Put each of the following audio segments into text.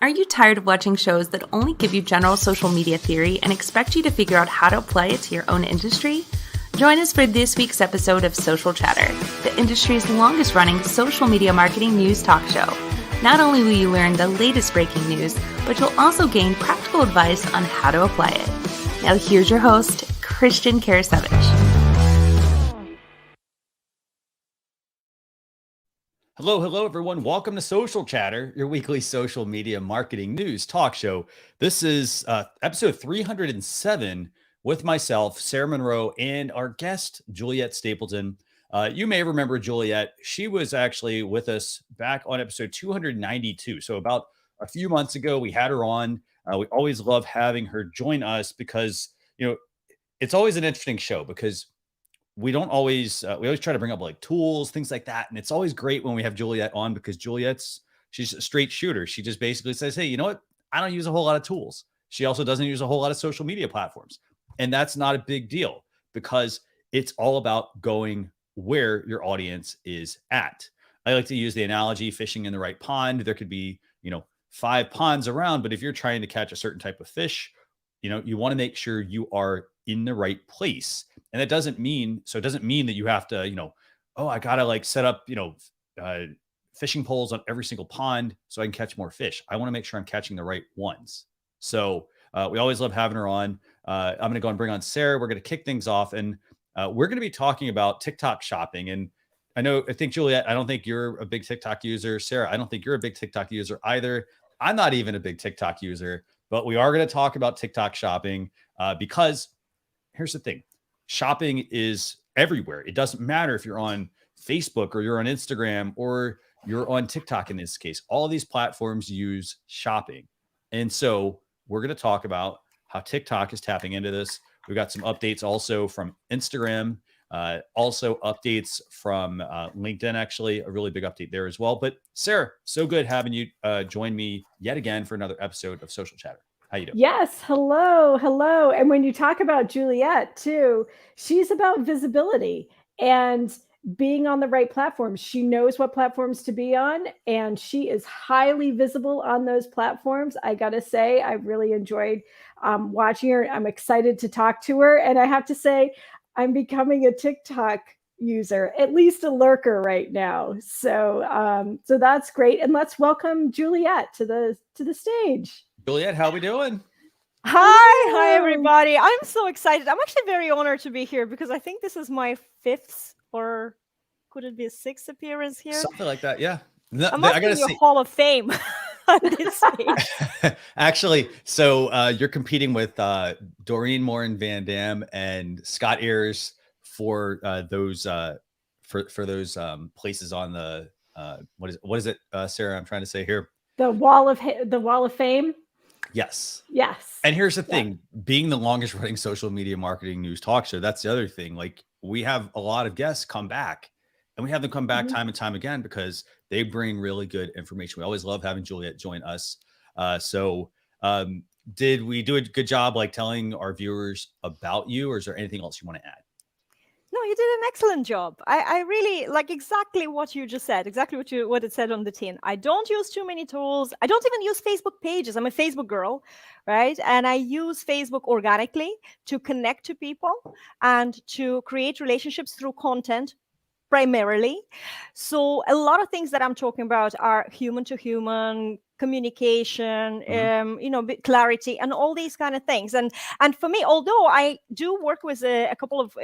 Are you tired of watching shows that only give you general social media theory and expect you to figure out how to apply it to your own industry? Join us for this week's episode of Social Chatter, the industry's longest running social media marketing news talk show. Not only will you learn the latest breaking news, but you'll also gain practical advice on how to apply it. Now here's your host, Christian Karasevich. Hello, everyone. Welcome to Social Chatter, your weekly social media marketing news talk show. This is episode 307 with myself, Sarah Monroe, and our guest, Juliette Stapleton. You may remember Juliette. She was actually with us back on episode 292. So about a few months ago, we had her on. We always love having her join us because, it's always an interesting show because we always try to bring up like tools, things like that. And it's always great when we have Juliette on because she's a straight shooter. She just basically says, hey, you know what? I don't use a whole lot of tools. She also doesn't use a whole lot of social media platforms. And that's not a big deal because it's all about going where your audience is at. I like to use the analogy fishing in the right pond. There could be, 5 ponds around, but if you're trying to catch a certain type of fish, you want to make sure you are in the right place. And it doesn't mean that you have to, I gotta like set up, fishing poles on every single pond so I can catch more fish. I want to make sure I'm catching the right ones. So we always love having her on. I'm going to go and bring on Sarah. We're going to kick things off and we're going to be talking about TikTok shopping. And I think Juliette, I don't think you're a big TikTok user. Sarah, I don't think you're a big TikTok user either. I'm not even a big TikTok user, but we are going to talk about TikTok shopping because here's the thing. Shopping is everywhere. It doesn't matter if you're on Facebook or you're on Instagram or you're on TikTok in this case. All of these platforms use shopping. And so we're going to talk about how TikTok is tapping into this. We've got some updates also from Instagram, also updates from LinkedIn, actually, a really big update there as well. But Sarah, so good having you join me yet again for another episode of Social Chatter. How you doing? Yes. Hello. And when you talk about Juliette too, she's about visibility and being on the right platforms. She knows what platforms to be on, and she is highly visible on those platforms. I got to say, I really enjoyed watching her. I'm excited to talk to her. And I have to say, I'm becoming a TikTok user, at least a lurker right now. So that's great. And let's welcome Juliette to the stage. Juliette, how we doing? Hi, everybody. I'm so excited. I'm actually very honored to be here because I think this is my 5th or could it be a 6th appearance here? Something like that, yeah. I'm in your Hall of Fame on this stage. Actually, so you're competing with Doreen Morin Van Dam and Scott Ayers for those places on the what is it, Sarah? I'm trying to say here. The Wall of Fame. Yes. And here's the thing, being the longest running social media marketing news talk show, that's the other thing. Like we have a lot of guests come back and we have them come back time and time again because they bring really good information. We always love having Juliette join us. Did we do a good job like telling our viewers about you, or is there anything else you want to add? No, you did an excellent job. I really like exactly what you just said, exactly what it said on the tin. I don't use too many tools. I don't even use Facebook pages. I'm a Facebook girl, right? And I use Facebook organically to connect to people and to create relationships through content primarily. So a lot of things that I'm talking about are human to human communication, clarity, and all these kind of things. And for me, although I do work with a couple of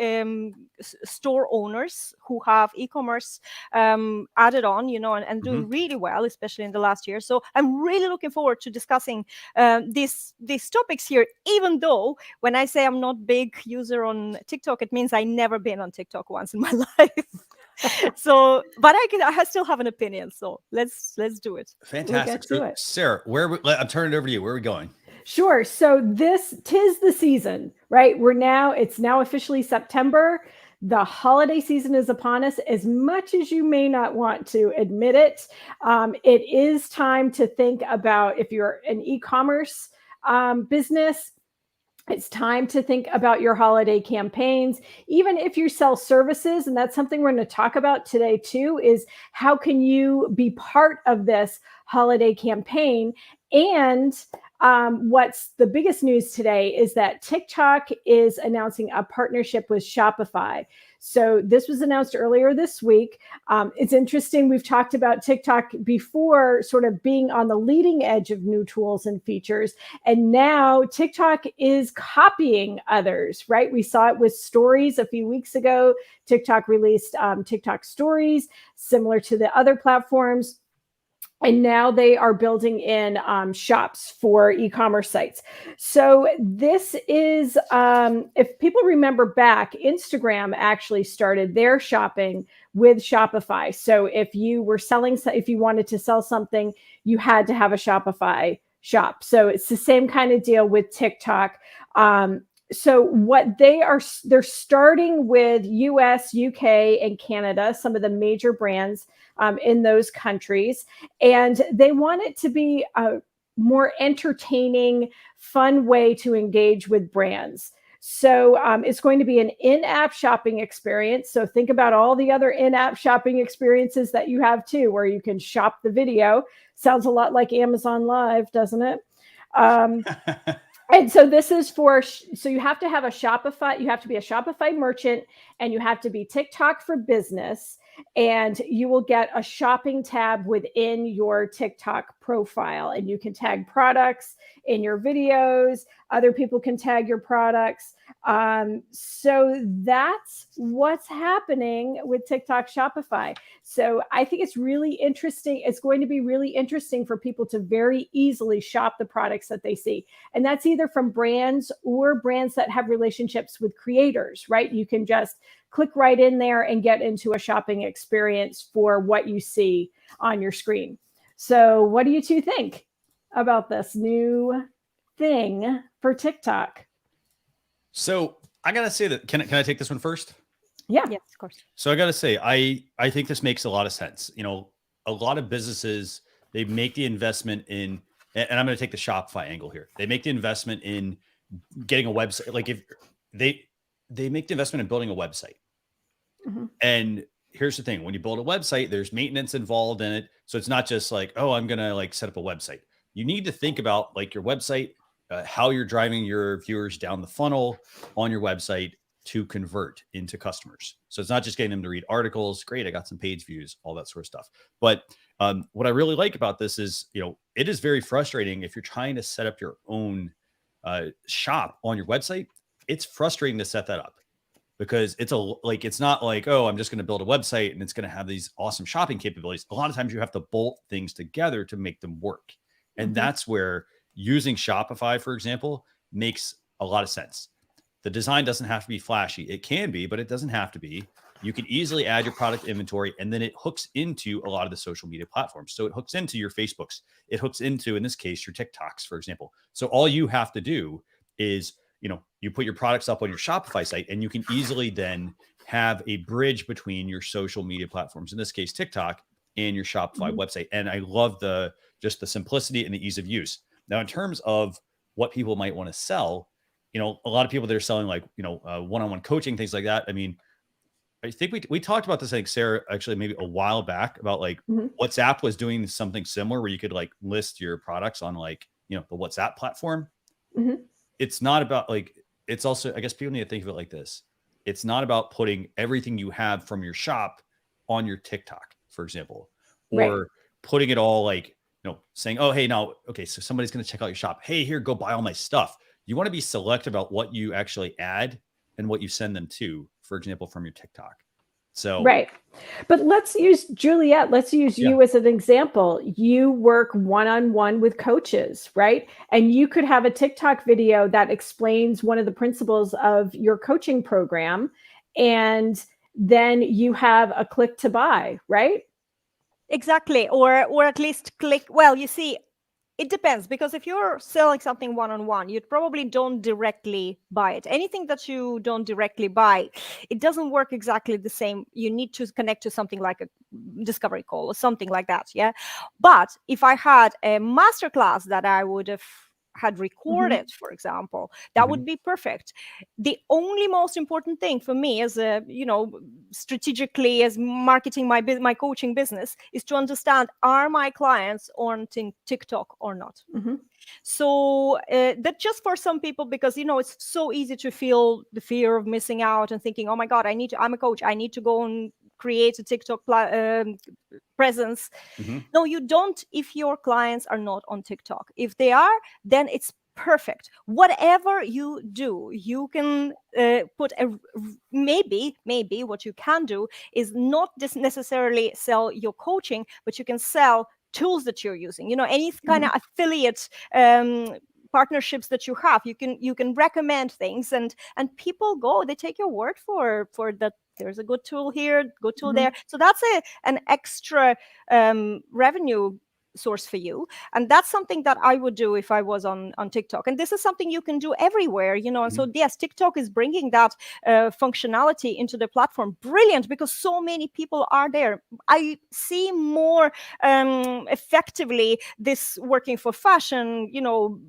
store owners who have e-commerce added on, and doing really well, especially in the last year. So I'm really looking forward to discussing these topics here, even though when I say I'm not big user on TikTok, it means I never been on TikTok once in my life. So, but I still have an opinion. So let's do it. Fantastic. So, Sarah, I'm turning it over to you. Where are we going? Sure. So tis the season, right? It's now officially September. The holiday season is upon us. As much as you may not want to admit it, it is time to think about if you're an e-commerce business. It's time to think about your holiday campaigns, even if you sell services. And that's something we're going to talk about today too, is how can you be part of this holiday campaign? And what's the biggest news today is that TikTok is announcing a partnership with Shopify. So this was announced earlier this week. It's interesting. We've talked about TikTok before, sort of being on the leading edge of new tools and features. And now TikTok is copying others, right? We saw it with stories a few weeks ago. TikTok released TikTok stories, similar to the other platforms. And now they are building in shops for e-commerce sites. So this is, if people remember back, Instagram actually started their shopping with Shopify. So if you were selling, if you wanted to sell something, you had to have a Shopify shop. So it's the same kind of deal with TikTok. So what they're starting with US, UK, and Canada, some of the major brands in those countries. And they want it to be a more entertaining, fun way to engage with brands. So it's going to be an in-app shopping experience. So think about all the other in-app shopping experiences that you have too, where you can shop the video. Sounds a lot like Amazon Live, doesn't it? And so this is for, so you have to have a Shopify, you have to be a Shopify merchant, and you have to be TikTok for business. And you will get a shopping tab within your TikTok profile. And you can tag products in your videos. Other people can tag your products. So that's what's happening with TikTok Shopify. So I think it's really interesting. It's going to be really interesting for people to very easily shop the products that they see. And that's either from brands or brands that have relationships with creators, right? You can just click right in there and get into a shopping experience for what you see on your screen. So what do you two think about this new thing for TikTok? So I gotta say that, can I take this one first? Yeah. Yes, of course. So I gotta say, I think this makes a lot of sense. You know, a lot of businesses, they make the investment in, and I'm gonna take the Shopify angle here. They make the investment in getting a website. Like if they make the investment in building a website. Mm-hmm. And here's the thing, when you build a website, there's maintenance involved in it. So it's not just like, oh, I'm gonna like set up a website. You need to think about like your website, how you're driving your viewers down the funnel on your website to convert into customers. So it's not just getting them to read articles. Great, I got some page views, all that sort of stuff. But what I really like about this is, you know, it is very frustrating if you're trying to set up your own shop on your website. It's frustrating to set that up because it's not like, oh, I'm just going to build a website and it's going to have these awesome shopping capabilities. A lot of times you have to bolt things together to make them work. And that's where using Shopify, for example, makes a lot of sense. The design doesn't have to be flashy. It can be, but it doesn't have to be. You can easily add your product inventory, and then it hooks into a lot of the social media platforms. So it hooks into your Facebooks. It hooks into, in this case, your TikToks, for example. So all you have to do is, you know, you put your products up on your Shopify site, and you can easily then have a bridge between your social media platforms, in this case, TikTok, and your Shopify website. And I love just the simplicity and the ease of use. Now, in terms of what people might want to sell, you know, a lot of people that are selling like, you know, one-on-one coaching, things like that. I mean, I think we talked about this, I think, Sarah, actually maybe a while back about like WhatsApp was doing something similar where you could like list your products on like, you know, the WhatsApp platform. It's not about like, it's also, I guess people need to think of it like this. It's not about putting everything you have from your shop on your TikTok, for example, or putting it all like, you know, saying, oh, hey, now, okay, so somebody's going to check out your shop. Hey, here, go buy all my stuff. You want to be selective about what you actually add and what you send them to, for example, from your TikTok. So, right. But let's use Juliette. Let's use you as an example. You work one-on-one with coaches, right? And you could have a TikTok video that explains one of the principles of your coaching program. And then you have a click to buy, right? Exactly. Or at least click. Well, you see, it depends, because if you're selling something one-on-one, you probably don't directly buy it. Anything that you don't directly buy, it doesn't work exactly the same. You need to connect to something like a discovery call or something like that. Yeah. But if I had a masterclass that I would have had recorded, for example, that would be perfect. The only most important thing for me as a, strategically as marketing my coaching business is to understand, are my clients on TikTok or not? So that just for some people, because it's so easy to feel the fear of missing out and thinking, oh my God, I'm a coach, I need to go and create a TikTok presence. No, you don't, if your clients are not on TikTok. If they are, then it's perfect. Whatever you do, you can put maybe what you can do is not just necessarily sell your coaching, but you can sell tools that you're using, any kind of affiliate partnerships that you have. You can recommend things, and people they take your word for that. There's a good tool here, good tool there. So that's an extra revenue source for you, and that's something that I would do if I was on TikTok. And this is something you can do everywhere, and so yes, TikTok is bringing that functionality into the platform. Brilliant, because so many people are there. I see more effectively this working for fashion,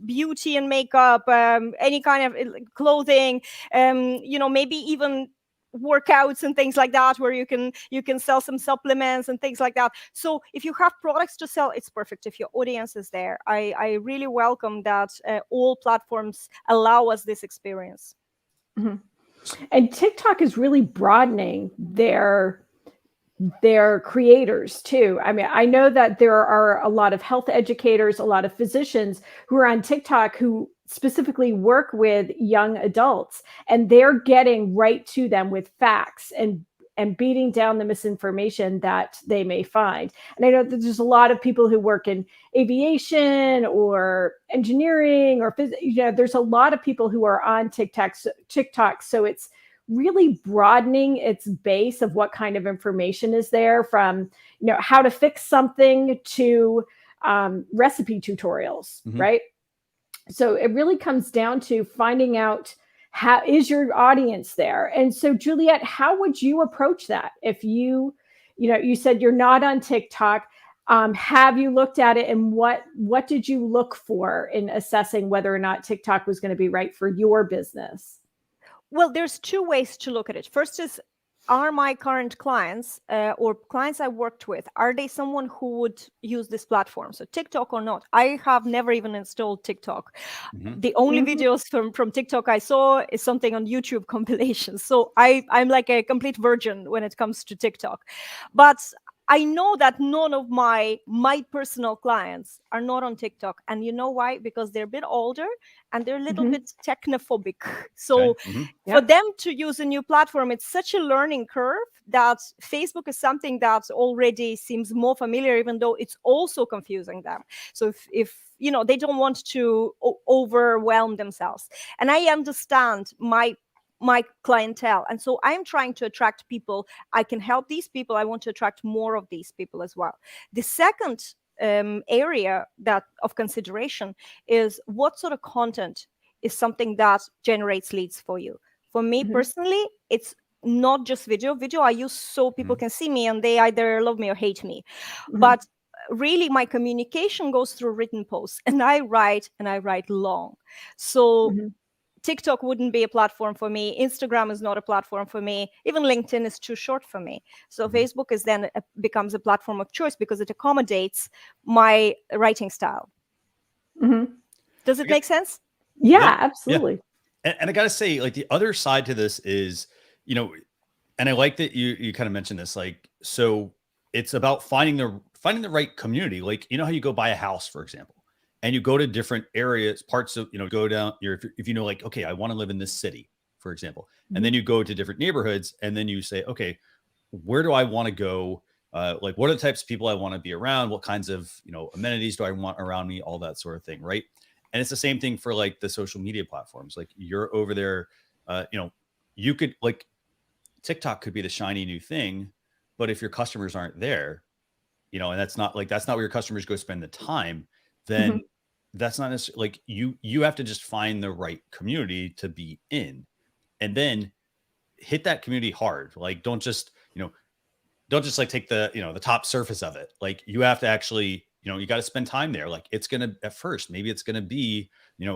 beauty and makeup, any kind of clothing, maybe even workouts and things like that, where you can sell some supplements and things like that. So if you have products to sell, it's perfect. If your audience is there, I really welcome that all platforms allow us this experience. And TikTok is really broadening their creators too. I mean, I know that there are a lot of health educators, a lot of physicians who are on TikTok who specifically work with young adults, and they're getting right to them with facts and beating down the misinformation that they may find. And I know that there's a lot of people who work in aviation or engineering or there's a lot of people who are on TikTok. So it's really broadening its base of what kind of information is there, from how to fix something to recipe tutorials, right? So it really comes down to finding out, how is your audience there? And so, Juliette, how would you approach that? If you said you're not on TikTok, have you looked at it, and what did you look for in assessing whether or not TikTok was going to be right for your business? Well, there's two ways to look at it. First is, are my current clients or clients I worked with, are they someone who would use this platform? So TikTok or not? I have never even installed TikTok. The only videos from TikTok I saw is something on YouTube compilations. So I'm like a complete virgin when it comes to TikTok. But I know that none of my personal clients are not on TikTok. And you know why? Because they're a bit older and they're a little bit technophobic. So for them to use a new platform, it's such a learning curve that Facebook is something that already seems more familiar, even though it's also confusing them. So if they don't want to overwhelm themselves. And I understand my clientele, and so I'm trying to attract people. I can help these people. I want to attract more of these people as well. The second area of consideration is, what sort of content is something that generates leads for you. For me personally, it's not just video I use so people can see me and they either love me or hate me. But really, my communication goes through written posts, and I write long. So TikTok wouldn't be a platform for me. Instagram is not a platform for me. Even LinkedIn is too short for me. So Facebook is then becomes a platform of choice because it accommodates my writing style. Does it make sense? Yeah, absolutely. Yeah. And I got to say, like, the other side to this is, and I like that you kind of mentioned this, like, so it's about finding the right community. Like, how you go buy a house, for example, and you go to different areas, parts of, go down if like, okay, I want to live in this city, for example, and then you go to different neighborhoods, and then you say, okay, where do I want to go? Like, what are the types of people I want to be around? What kinds of, amenities do I want around me? All that sort of thing. Right. And it's the same thing for like the social media platforms. Like, you're over there, you could, like, TikTok could be the shiny new thing, but if your customers aren't there, and that's not where your customers go spend the time, then that's not necessarily, like, you have to just find the right community to be in, and then hit that community hard. Like, don't just like take the, the top surface of it. Like, you have to actually you got to spend time there. Like it's going to, at first, maybe it's going to be,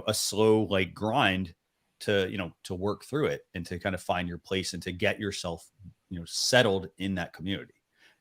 a slow like grind to, to work through it and to kind of find your place and to get yourself, settled in that community.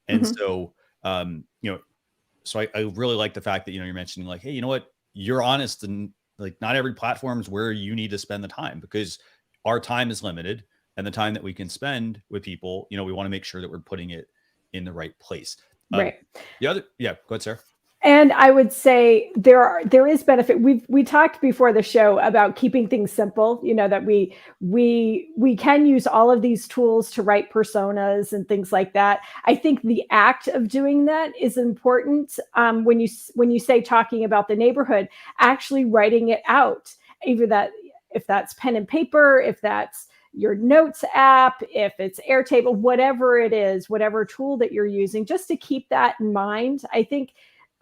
And so, so I really like the fact that, you're mentioning like, hey, you know what, you're honest, and like not every platform is where you need to spend the time, because our time is limited, and the time that we can spend with people, we want to make sure that we're putting it in the right place. Right. Go ahead, Sarah. And I would say there is benefit. We talked before the show about keeping things simple, that we can use all of these tools to write personas and things like that. I think the act of doing that is important. When you say talking about the neighborhood, actually writing it out, either that, if that's pen and paper, if that's your notes app, if it's Airtable, whatever it is, whatever tool that you're using, just to keep that in mind. I think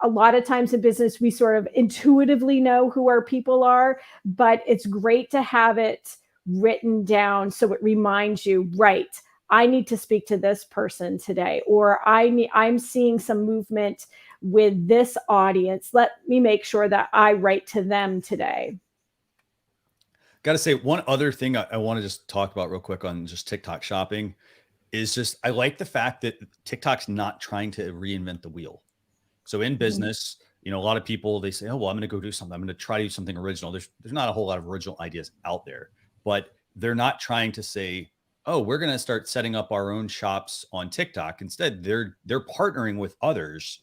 a lot of times in business, we sort of intuitively know who our people are, but it's great to have it written down so it reminds you, right, I need to speak to this person today, or I'm seeing some movement with this audience. Let me make sure that I write to them today. Got to say, one other thing I want to just talk about real quick on just TikTok shopping is just, I like the fact that TikTok's not trying to reinvent the wheel. So in business, a lot of people, they say, oh, well, I'm going to go do something. I'm going to try to do something original. There's not a whole lot of original ideas out there, but they're not trying to say, oh, we're going to start setting up our own shops on TikTok. Instead, they're partnering with others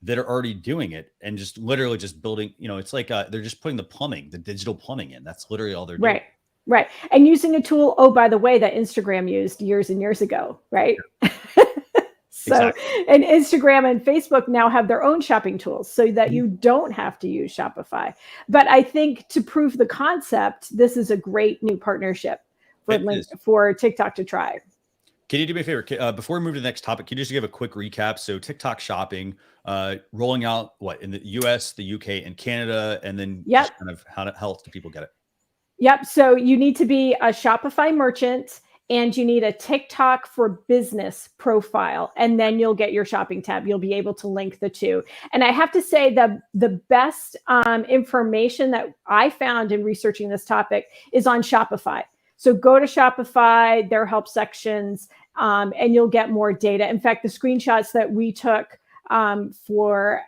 that are already doing it, and just literally just building, it's like they're just putting the digital plumbing in. That's literally all they're doing. Right. And using a tool, oh, by the way, that Instagram used years and years ago, right? So, exactly. And Instagram and Facebook now have their own shopping tools so that you don't have to use Shopify. But I think to prove the concept, this is a great new partnership for TikTok to try. Can you do me a favor? Before we move to the next topic, can you just give a quick recap? So TikTok shopping, rolling out in the US, the UK, and Canada, and then just kind of how else do people get it? Yep. So you need to be a Shopify merchant, and you need a TikTok for business profile, and then you'll get your shopping tab. You'll be able to link the two. And I have to say that the best information that I found in researching this topic is on Shopify. So go to Shopify, their help sections, and you'll get more data. In fact, the screenshots that we took for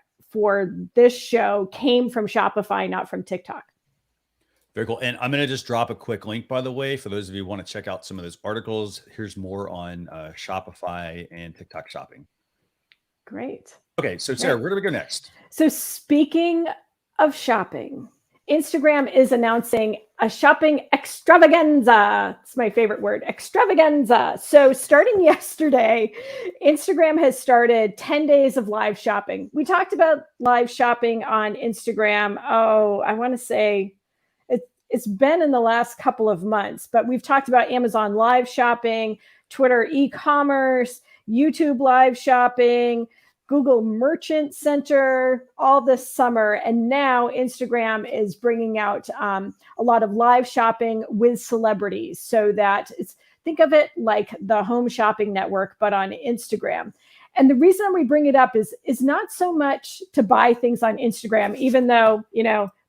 this show came from Shopify, not from TikTok. Very cool. And I'm going to just drop a quick link, by the way, for those of you who want to check out some of those articles. Here's more on Shopify and TikTok shopping. Great. Okay. So Sarah, where do we go next? So speaking of shopping, Instagram is announcing a shopping extravaganza. It's my favorite word, extravaganza. So starting yesterday, Instagram has started 10 days of live shopping. We talked about live shopping on Instagram. Oh, I want to say it's been in the last couple of months, but we've talked about Amazon live shopping, Twitter e-commerce, YouTube live shopping, Google Merchant Center, all this summer. And now Instagram is bringing out a lot of live shopping with celebrities, so that think of it like the Home Shopping Network, but on Instagram. And the reason we bring it up is not so much to buy things on Instagram, even though,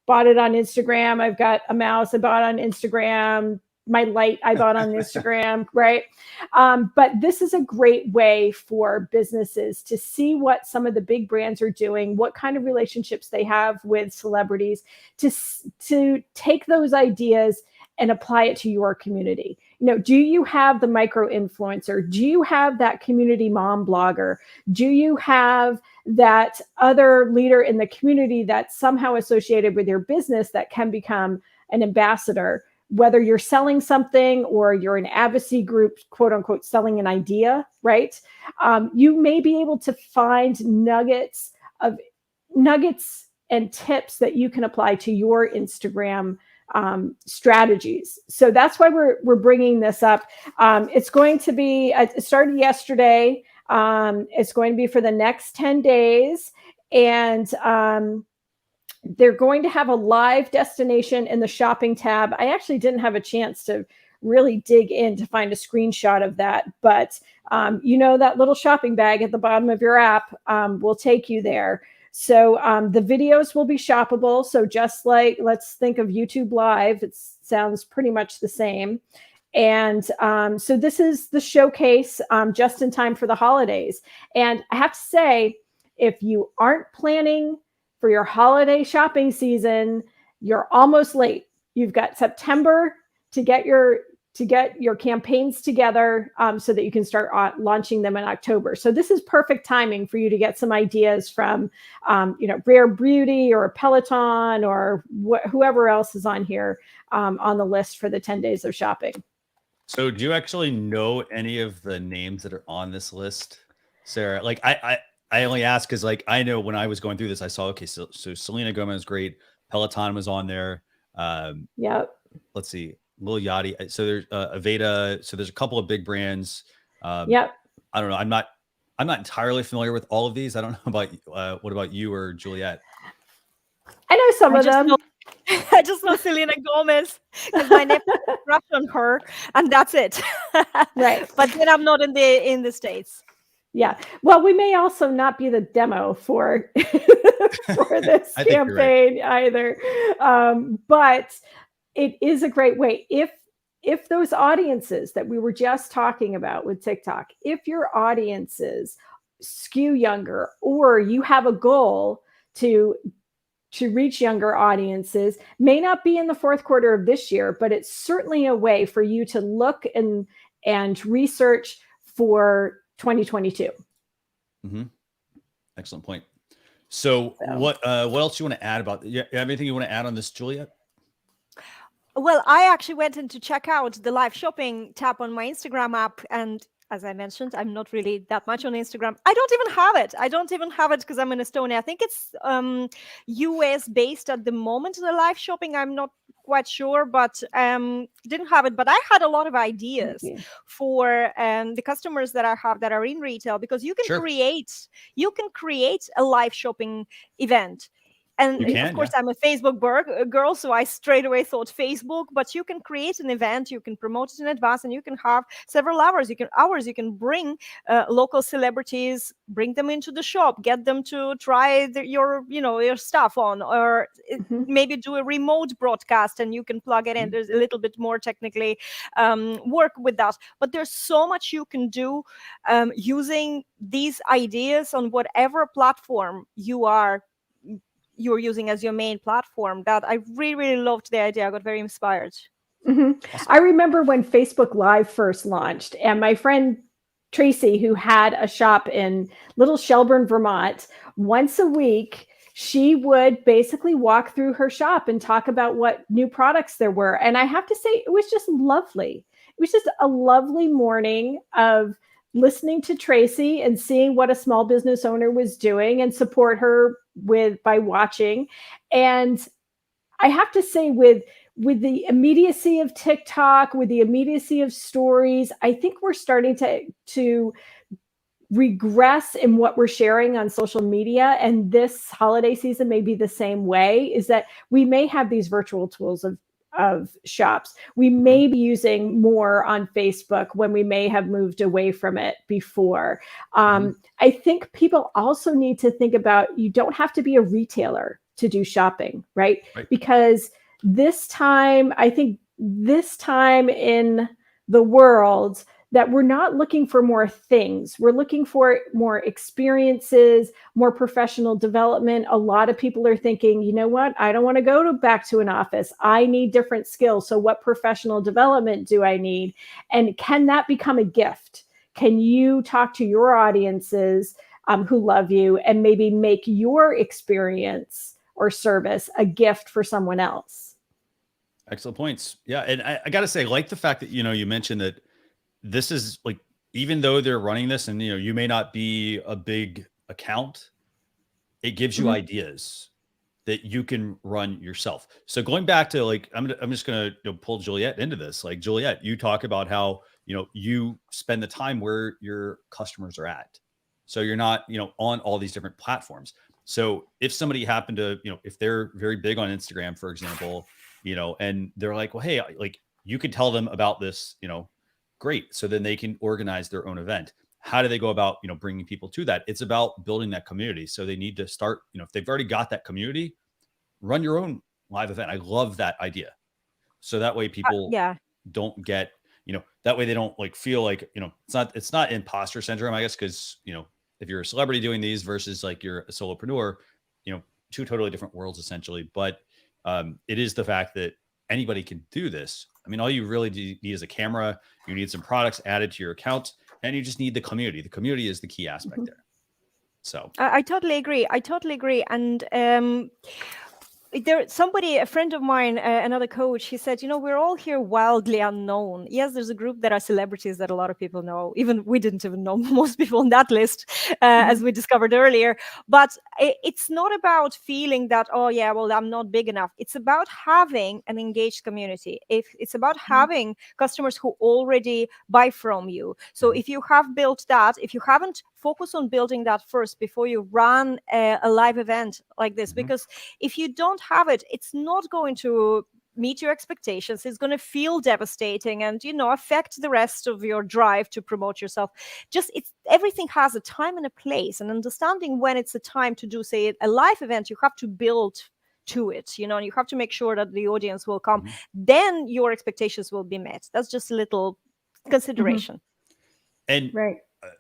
bought it on Instagram. I've got a mouse I bought on Instagram. My light I bought on Instagram, right? But this is a great way for businesses to see what some of the big brands are doing, what kind of relationships they have with celebrities, to take those ideas and apply it to your community. Do you have the micro influencer? Do you have that community mom blogger? Do you have that other leader in the community that's somehow associated with your business that can become an ambassador? Whether you're selling something or you're an advocacy group, quote unquote, selling an idea, right? You may be able to find nuggets and tips that you can apply to your Instagram strategies. So that's why we're bringing this up. It's going to be, it started yesterday. It's going to be for the next 10 days. And they're going to have a live destination in the shopping tab. I actually didn't have a chance to really dig in to find a screenshot of that, but that little shopping bag at the bottom of your app will take you there. So the videos will be shoppable. So just like, let's think of YouTube Live, it sounds pretty much the same. And so this is the showcase just in time for the holidays. And I have to say, if you aren't planning for your holiday shopping season, you're almost late. You've got September to get your campaigns together so that you can start launching them in October. So this is perfect timing for you to get some ideas from, Rare Beauty or Peloton or whoever else is on here on the list for the 10 days of shopping. So do you actually know any of the names that are on this list, Sarah? Like I only ask because like I know when I was going through this, I saw, okay, so Selena Gomez is great. Peloton was on there. Yep. Let's see. Lil Yachty. So there's Aveda. So there's a couple of big brands. Yep. I don't know. I'm not entirely familiar with all of these. I don't know about what about you or Juliette? I know some of them. I just know Selena Gomez because my nephew crush on her, and that's it. Right. But then I'm not in the States. Yeah. Well, we may also not be the demo for for this campaign either. But it is a great way. If those audiences that we were just talking about with TikTok, if your audiences skew younger, or you have a goal to reach younger audiences, may not be in the fourth quarter of this year, but it's certainly a way for you to look and research for 2022. Mm-hmm. Excellent point. So what else you want to add about? You have anything you want to add on this, Juliette? Well, I actually went in to check out the live shopping tab on my Instagram app, and as I mentioned, I'm not really that much on Instagram. I don't even have it because I'm in Estonia. I think it's US based at the moment, the live shopping. I'm not quite sure, but didn't have it. But I had a lot of ideas for the customers that I have that are in retail, because you can create a live shopping event. And of course, I'm a Facebook girl, so I straight away thought Facebook. But you can create an event, you can promote it in advance, and you can have several hours. You can bring local celebrities, bring them into the shop, get them to try your stuff on, or maybe do a remote broadcast, and you can plug it in. There's a little bit more technically work with that, but there's so much you can do using these ideas on whatever platform you're using as your main platform. That I really, really loved the idea. I got very inspired. Awesome. I remember when Facebook Live first launched, and my friend Tracy, who had a shop in Little Shelburne, Vermont, once a week, she would basically walk through her shop and talk about what new products there were. And I have to say, it was just lovely. It was just a lovely morning of listening to Tracy and seeing what a small business owner was doing, and support her by watching. And I have to say, with the immediacy of TikTok, with the immediacy of stories, I think we're starting to regress in what we're sharing on social media. And this holiday season may be the same way, is that we may have these virtual tools of shops. We may be using more on Facebook when we may have moved away from it before. I think people also need to think about, you don't have to be a retailer to do shopping, right? Because I think this time in the world, that we're not looking for more things. We're looking for more experiences, more professional development. A lot of people are thinking, you know what? I don't want to go back to an office. I need different skills. So what professional development do I need? And can that become a gift? Can you talk to your audiences who love you, and maybe make your experience or service a gift for someone else? Excellent points. Yeah. And I got to say, like the fact that, you mentioned that this is like, even though they're running this and, you may not be a big account, it gives you ideas that you can run yourself. So going back to like, I'm just going to pull Juliette into this. Like, Juliette, you talk about how, you spend the time where your customers are at. So you're not, on all these different platforms. So if somebody happened to, if they're very big on Instagram, for example, and they're like, well, hey, like, you could tell them about this, great. So then they can organize their own event. how do they go about, bringing people to that? It's about building that community. So they need to start, if they've already got that community, run your own live event. I love that idea. So that way people don't get, that way they don't like feel like, it's not imposter syndrome, I guess. Cause if you're a celebrity doing these versus like you're a solopreneur, two totally different worlds essentially. But it is the fact that anybody can do this. I mean, all you really need is a camera. You need some products added to your account, and you just need the community. The community is the key aspect there. So I totally agree. And a friend of mine, another coach, he said, we're all here wildly unknown. Yes, there's a group that are celebrities that a lot of people know. Even we didn't even know most people on that list, as we discovered earlier. But it's not about feeling that, oh yeah, well, I'm not big enough. It's about having an engaged community. It's about having customers who already buy from you. So if you have built that, if you haven't, focus on building that first before you run a live event like this, because if you don't have it, it's not going to meet your expectations. It's going to feel devastating and affect the rest of your drive to promote yourself. Everything has a time and a place, and understanding when it's a time to do, say, a live event, you have to build to it, and you have to make sure that the audience will come. Then your expectations will be met. That's just a little consideration. And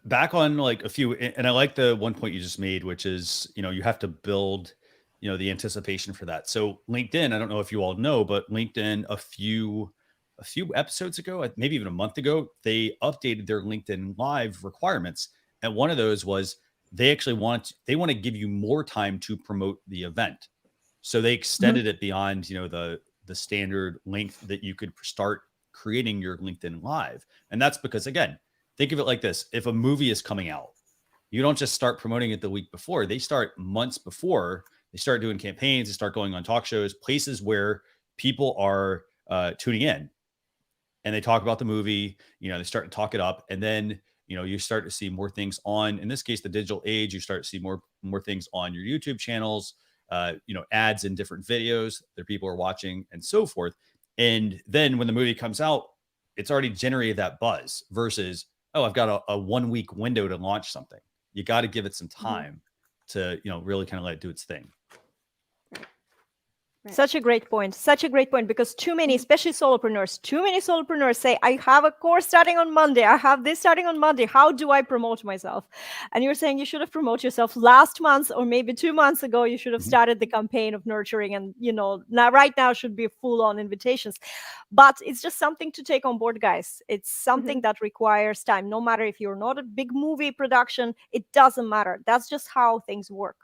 back on like a few, and I like the one point you just made, which is, you have to build, the anticipation for that. So LinkedIn, I don't know if you all know, but LinkedIn a few episodes ago, maybe even a month ago, they updated their LinkedIn Live requirements. And one of those was they want to give you more time to promote the event. So they extended it beyond, the standard length that you could start creating your LinkedIn Live. And that's because, again, think of it like this. If a movie is coming out, you don't just start promoting it the week before. They start months before. They start doing campaigns. They start going on talk shows, places where people are tuning in, and they talk about the movie. They start to talk it up, and then you start to see more things on, in this case, the digital age. You start to see more things on your YouTube channels. Ads in different videos that people are watching, and so forth. And then when the movie comes out, it's already generated that buzz. Versus, oh, I've got a 1 week window to launch something. You got to give it some time to, really kind of let it do its thing. Such a great point, because too many, especially solopreneurs say, I have a course starting on Monday. I have this starting on Monday. How do I promote myself? And you're saying you should have promoted yourself last month, or maybe 2 months ago. You should have started the campaign of nurturing, and, right now should be full on invitations. But it's just something to take on board, guys. It's something that requires time. No matter if you're not a big movie production, it doesn't matter. That's just how things work.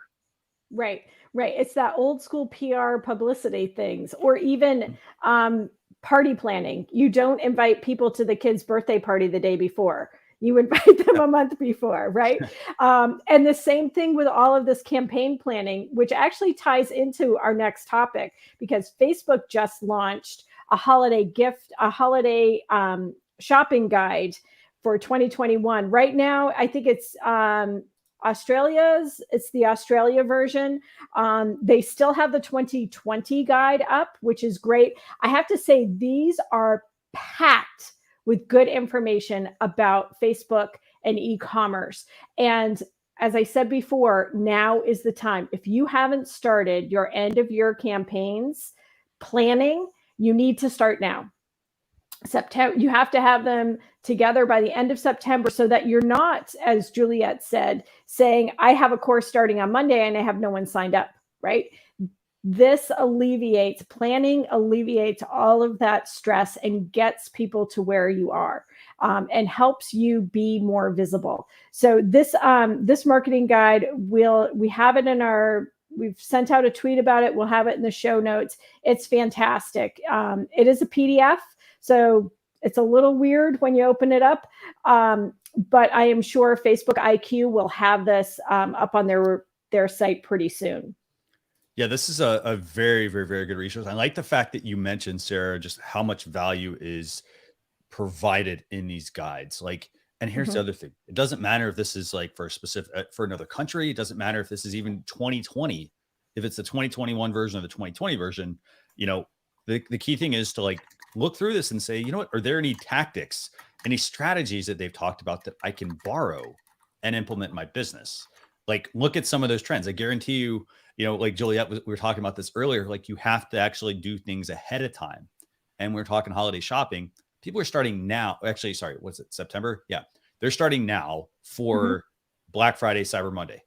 Right. It's that old school PR publicity things, or even party planning. You don't invite people to the kid's birthday party the day before. You invite them a month before, right? And the same thing with all of this campaign planning, which actually ties into our next topic, because Facebook just launched a holiday shopping guide for 2021. Right now, I think it's the Australia version. They still have the 2020 guide up, which is great. I have to say, these are packed with good information about Facebook and e-commerce. And as I said before, now is the time. If you haven't started your end of year campaigns planning, you need to start now. September, you have to have them together by the end of September, so that you're not, as Juliette said, saying, I have a course starting on Monday and I have no one signed up, right? Planning alleviates all of that stress and gets people to where you are, and helps you be more visible. So this marketing guide, we have it we've sent out a tweet about it. We'll have it in the show notes. It's fantastic. It is a PDF. So it's a little weird when you open it up, but I am sure Facebook IQ will have this up on their site pretty soon. Yeah, this is a very, very, very good resource. I like the fact that you mentioned, Sarah, just how much value is provided in these guides. And here's the other thing. It doesn't matter if this is like for another country. It doesn't matter if this is even 2020, if it's the 2021 version or the 2020 version. The key thing is to look through this and say, are there any tactics any strategies that they've talked about that I can borrow and implement in my business. Like, look at some of those trends. I guarantee you, like Juliette, we were talking about this earlier, like you have to actually do things ahead of time. And we're talking holiday shopping. People are starting now. Actually, sorry, what's it, September? Yeah. They're starting now for Black Friday, Cyber Monday.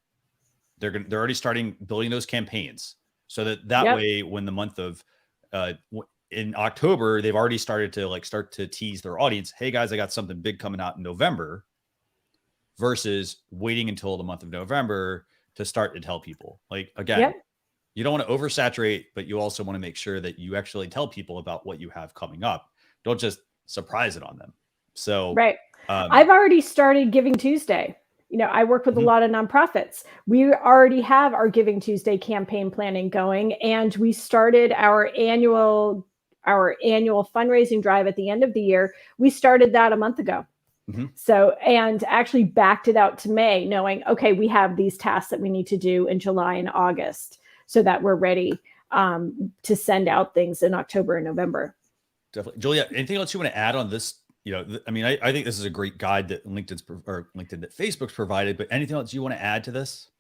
They're already starting building those campaigns so that way, when the month of in October, they've already started to tease their audience. Hey guys, I got something big coming out in November, versus waiting until the month of November to start to tell people. Like, again, you don't want to oversaturate, but you also want to make sure that you actually tell people about what you have coming up. Don't just surprise it on them. So, I've already started Giving Tuesday. I work with a lot of nonprofits. We already have our Giving Tuesday campaign planning going, and we started our annual fundraising drive at the end of the year. We started that a month ago. So, and actually backed it out to May, knowing, okay, we have these tasks that we need to do in July and August so that we're ready to send out things in October and November. Definitely. Juliette, anything else you want to add on this? I think this is a great guide that that Facebook's provided, but anything else you want to add to this?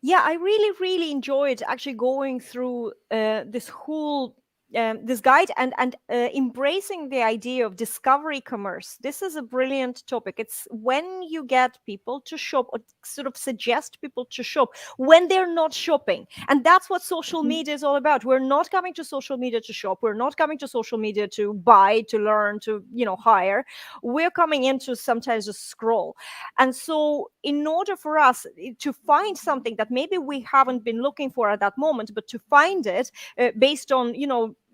Yeah, I really, really enjoyed actually going through this whole this guide and embracing the idea of discovery commerce. This is a brilliant topic. It's when you get people to shop, or sort of suggest people to shop when they're not shopping. And that's what social media is all about. We're not coming to social media to shop. We're not coming to social media to buy, to learn, to hire. We're coming in to sometimes just scroll. And so in order for us to find something that maybe we haven't been looking for at that moment, but to find it based on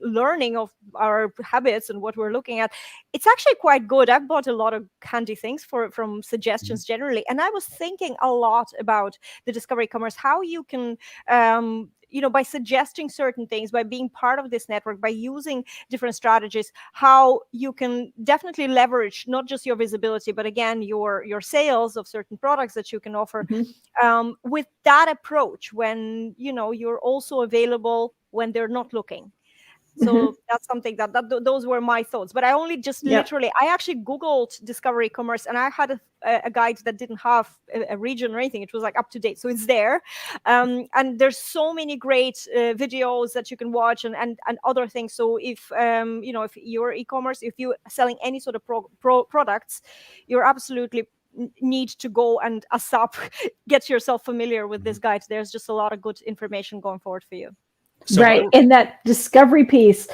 learning of our habits and what we're looking at, it's actually quite good. I've bought a lot of handy things from suggestions generally, and I was thinking a lot about the discovery commerce, how you can by suggesting certain things, by being part of this network, by using different strategies, how you can definitely leverage not just your visibility, but again your sales of certain products that you can offer with that approach, when you're also available when they're not looking. So that's something that those were my thoughts. But I only just literally, I actually Googled discovery commerce, and I had a guide that didn't have a region or anything. It was like up to date. So it's there. And there's so many great videos that you can watch and other things. So if, if you're e-commerce, if you're selling any sort of products, you're absolutely need to go and ASAP get yourself familiar with this guide. There's just a lot of good information going forward for you. So, right. And that discovery piece,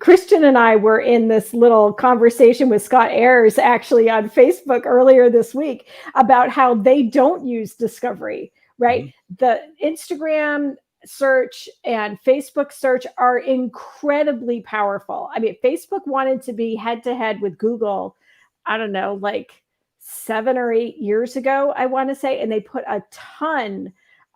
Christian and I were in this little conversation with Scott Ayers actually on Facebook earlier this week about how they don't use discovery, right? The Instagram search and Facebook search are incredibly powerful. I mean, Facebook wanted to be head to head with Google, I don't know, like 7 or 8 years ago, I want to say, and they put a ton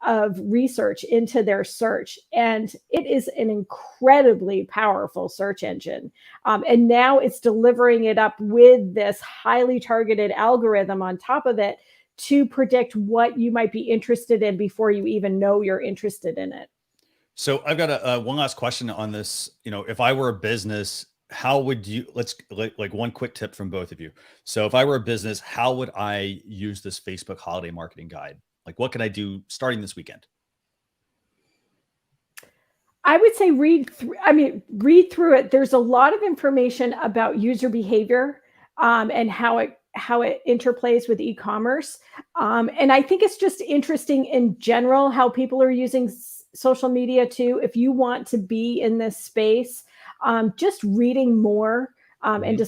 of research into their search, and it is an incredibly powerful search engine. And now it's delivering it up with this highly targeted algorithm on top of it to predict what you might be interested in before you even know you're interested in it. So I've got one last question on this. If I were a business, how would you, let's like one quick tip from both of you. So if I were a business, how would I use this Facebook holiday marketing guide? Like, what can I do starting this weekend? I would say read through it. There's a lot of information about user behavior and how it interplays with e-commerce. And I think it's just interesting in general how people are using social media too. If you want to be in this space, just reading more and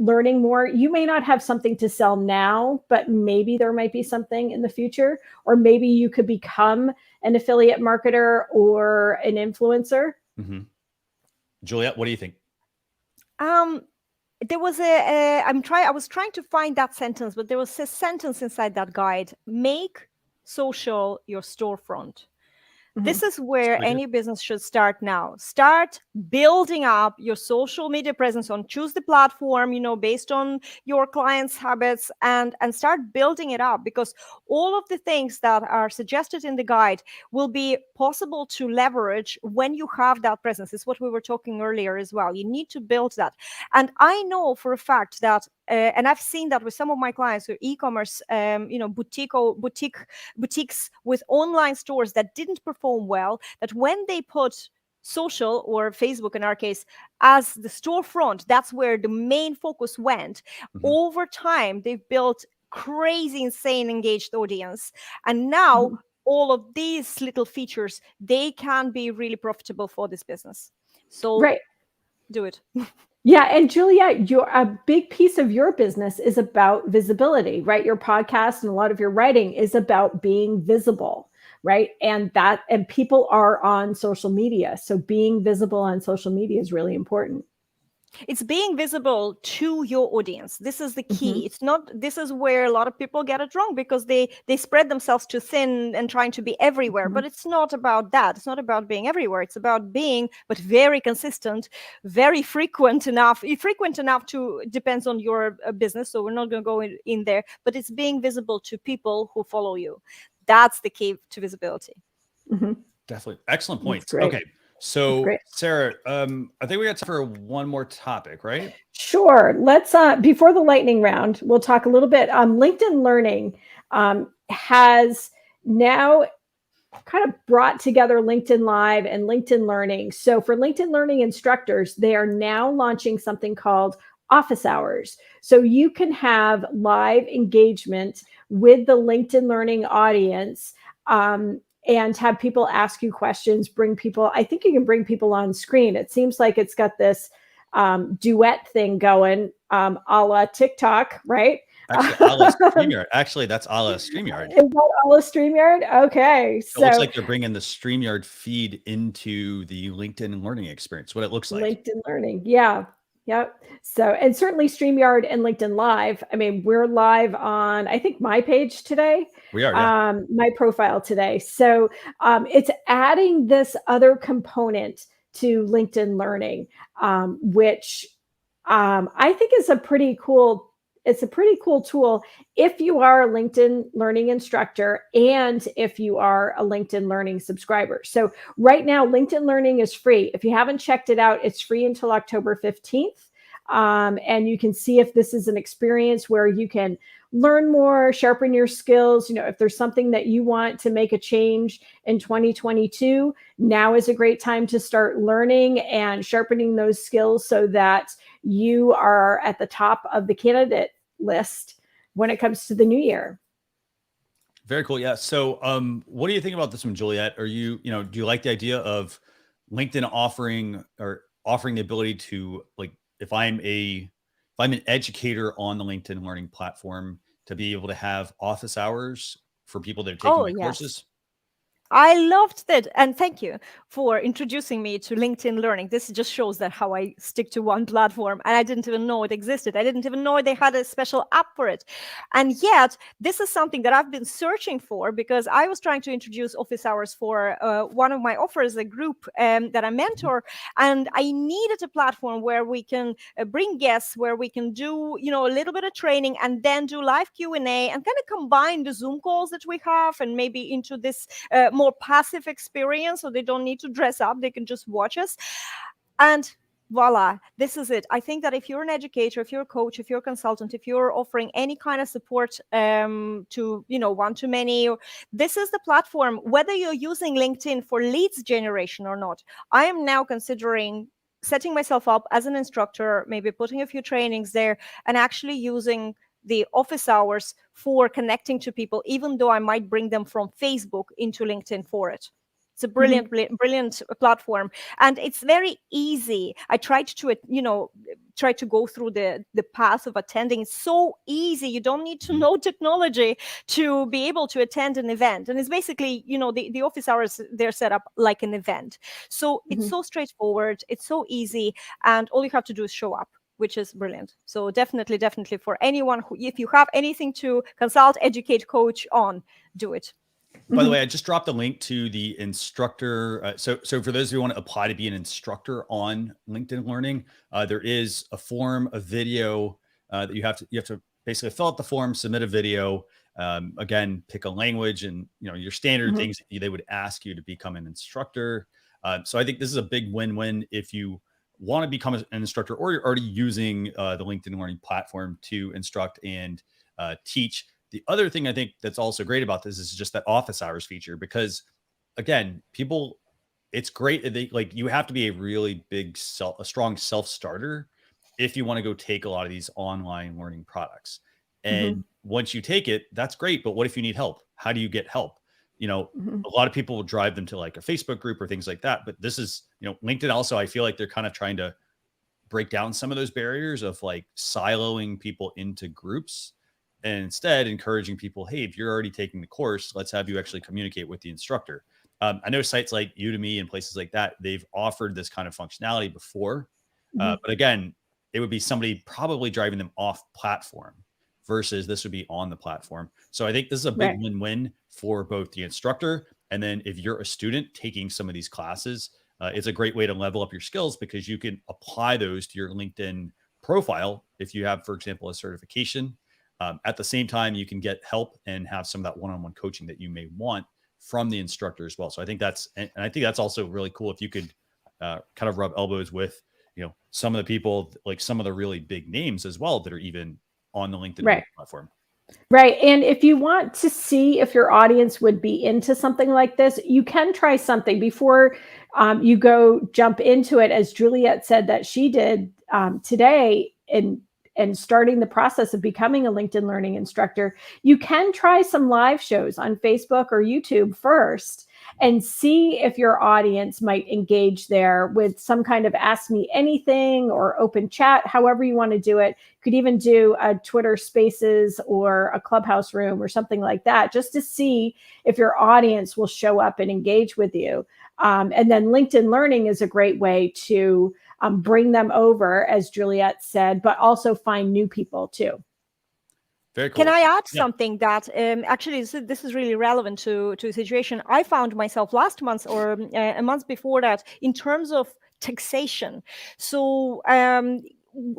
learning more. You may not have something to sell now, but maybe there might be something in the future, or maybe you could become an affiliate marketer or an influencer. Juliette, what do you think? There was I was trying to find that sentence, but there was a sentence inside that guide: make social your storefront. This is where any business should start now. Start building up your social media presence choose the platform, based on your clients' habits, and start building it up, because all of the things that are suggested in the guide will be possible to leverage when you have that presence. It's what we were talking earlier as well. You need to build that. And I know for a fact that and I've seen that with some of my clients, who e-commerce, boutiques with online stores that didn't perform well, that when they put social, or Facebook in our case, as the storefront, that's where the main focus went. Over time, they've built crazy, insane engaged audience. And now all of these little features, they can be really profitable for this business. So do it. Yeah. And Juliette, a big piece of your business is about visibility, right? Your podcast and a lot of your writing is about being visible, right? And people are on social media. So being visible on social media is really important. It's being visible to your audience. This is the key. It's not, this is where a lot of people get it wrong, because they spread themselves too thin and trying to be everywhere. But it's not about that. It's not about being everywhere. It's about being, but very consistent, very frequent enough to, depends on your business. So we're not going to go in there, but it's being visible to people who follow you. That's the key to visibility. Definitely. Excellent point. Okay. So Sarah, I think we got time for one more topic, right? Sure. Let's, before the lightning round, we'll talk a little bit. LinkedIn Learning has now kind of brought together LinkedIn Live and LinkedIn Learning. So for LinkedIn Learning instructors, they are now launching something called office hours. So you can have live engagement with the LinkedIn Learning audience, and have people ask you questions, bring people. I think you can bring people on screen. It seems like it's got this duet thing going, a la TikTok, right? Actually, a la StreamYard. Actually, that's a la StreamYard. Is that a la StreamYard? Okay. So it looks like they're bringing the StreamYard feed into the LinkedIn Learning experience, what it looks like. LinkedIn Learning. Yeah. Yep. So, and certainly StreamYard and LinkedIn Live. I mean, we're live on, I think, my page today. We are, yeah. My profile today. So it's adding this other component to LinkedIn Learning, which I think is a pretty cool. It's a pretty cool tool if you are a LinkedIn Learning instructor and if you are a LinkedIn Learning subscriber. So right now, LinkedIn Learning is free. If you haven't checked it out, it's free until October 15th. And you can see if this is an experience where you can learn more, sharpen your skills. You know, if there's something that you want to make a change in 2022, now is a great time to start learning and sharpening those skills so that you are at the top of the candidate list when it comes to the new year. Very cool. Yeah. So, what do you think about this one, Juliette? Are do you like the idea of LinkedIn offering the ability to, like, if I'm an educator on the LinkedIn Learning platform, to be able to have office hours for people that are taking my courses? I loved that. And thank you for introducing me to LinkedIn Learning. This just shows that how I stick to one platform, and I didn't even know it existed. I didn't even know they had a special app for it. And yet this is something that I've been searching for, because I was trying to introduce office hours for one of my offers, a group that I mentor. And I needed a platform where we can bring guests, where we can do, a little bit of training and then do live Q&A and kind of combine the Zoom calls that we have and maybe into this more passive experience, so they don't need to dress up, they can just watch us. And voila, this is it. I think that if you're an educator, if you're a coach, if you're a consultant, if you're offering any kind of support to one-to-many, this is the platform. Whether you're using LinkedIn for leads generation or not, I am now considering setting myself up as an instructor, maybe putting a few trainings there and actually using the office hours for connecting to people, even though I might bring them from Facebook into LinkedIn for it. It's a brilliant platform, and it's very easy. I tried to go through the path of attending. It's so easy. You don't need to know technology to be able to attend an event. And it's basically, the office hours, they're set up like an event. So it's so straightforward. It's so easy. And all you have to do is show up, which is brilliant. So definitely for anyone who, if you have anything to consult, educate, coach on, do it. By the way, I just dropped a link to the instructor. So for those who want to apply to be an instructor on LinkedIn Learning, there is a form, a video that you have to basically fill out the form, submit a video. Again, pick a language and your standard things they would ask you to become an instructor. So I think this is a big win-win if you want to become an instructor, or you're already using the LinkedIn Learning platform to instruct and teach. The other thing I think that's also great about this is just that office hours feature, because again, people, it's great. Like, you have to be a really a strong self-starter if you want to go take a lot of these online learning products. And once you take it, that's great. But what if you need help? How do you get help? A lot of people will drive them to like a Facebook group or things like that. But this is, LinkedIn also, I feel like they're kind of trying to break down some of those barriers of like siloing people into groups, and instead encouraging people, hey, if you're already taking the course, let's have you actually communicate with the instructor. I know sites like Udemy and places like that, they've offered this kind of functionality before. But again, it would be somebody probably driving them off platform versus this would be on the platform. So I think this is a big win-win for both the instructor. And then if you're a student taking some of these classes, it's a great way to level up your skills, because you can apply those to your LinkedIn profile. If you have, for example, a certification, at the same time, you can get help and have some of that one-on-one coaching that you may want from the instructor as well. So I think that's also really cool if you could kind of rub elbows with, some of the people, like some of the really big names as well that are even on the LinkedIn platform. Right. And if you want to see if your audience would be into something like this, you can try something before you go jump into it, as Juliette said that she did today and starting the process of becoming a LinkedIn Learning instructor. You can try some live shows on Facebook or YouTube first and see if your audience might engage there with some kind of ask me anything or open chat, however you want to do it. You could even do a Twitter Spaces or a Clubhouse room or something like that, just to see if your audience will show up and engage with you. And then LinkedIn Learning is a great way to bring them over, as Juliette said, but also find new people too. Very cool. Can I add something that actually this is really relevant to a situation I found myself last month or a month before that in terms of taxation. So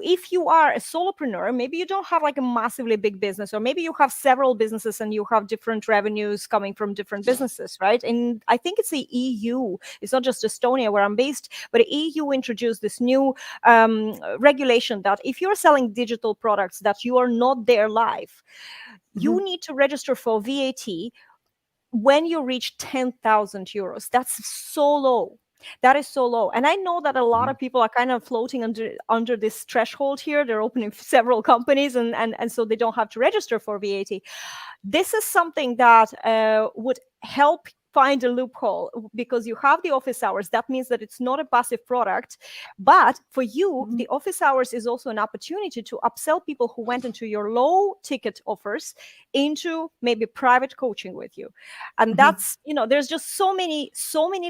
if you are a solopreneur, maybe you don't have like a massively big business, or maybe you have several businesses and you have different revenues coming from different businesses, right? And I think it's the EU. It's not just Estonia where I'm based, but the EU introduced this new regulation that if you're selling digital products that you are not there live, you need to register for VAT when you reach 10,000 euros. That's so low. That is so low. And I know that a lot of people are kind of floating under this threshold here. They're opening several companies and so they don't have to register for VAT. This is something that would help find a loophole, because you have the office hours. That means that it's not a passive product. But for you, the office hours is also an opportunity to upsell people who went into your low ticket offers into maybe private coaching with you. And that's, there's just so many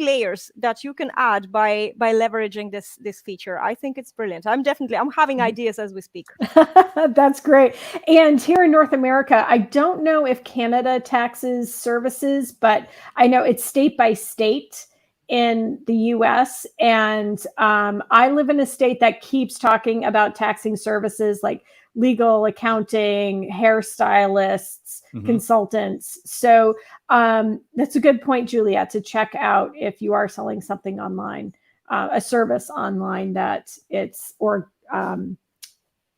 layers that you can add by leveraging this feature. I think it's brilliant. I'm having ideas as we speak. That's great. And here in North America, I don't know if Canada taxes services, but I know it's state by state in the US. And I live in a state that keeps talking about taxing services like legal, accounting, hairstylists, consultants. So that's a good point, Juliette, to check out if you are selling something online, a service online that it's, or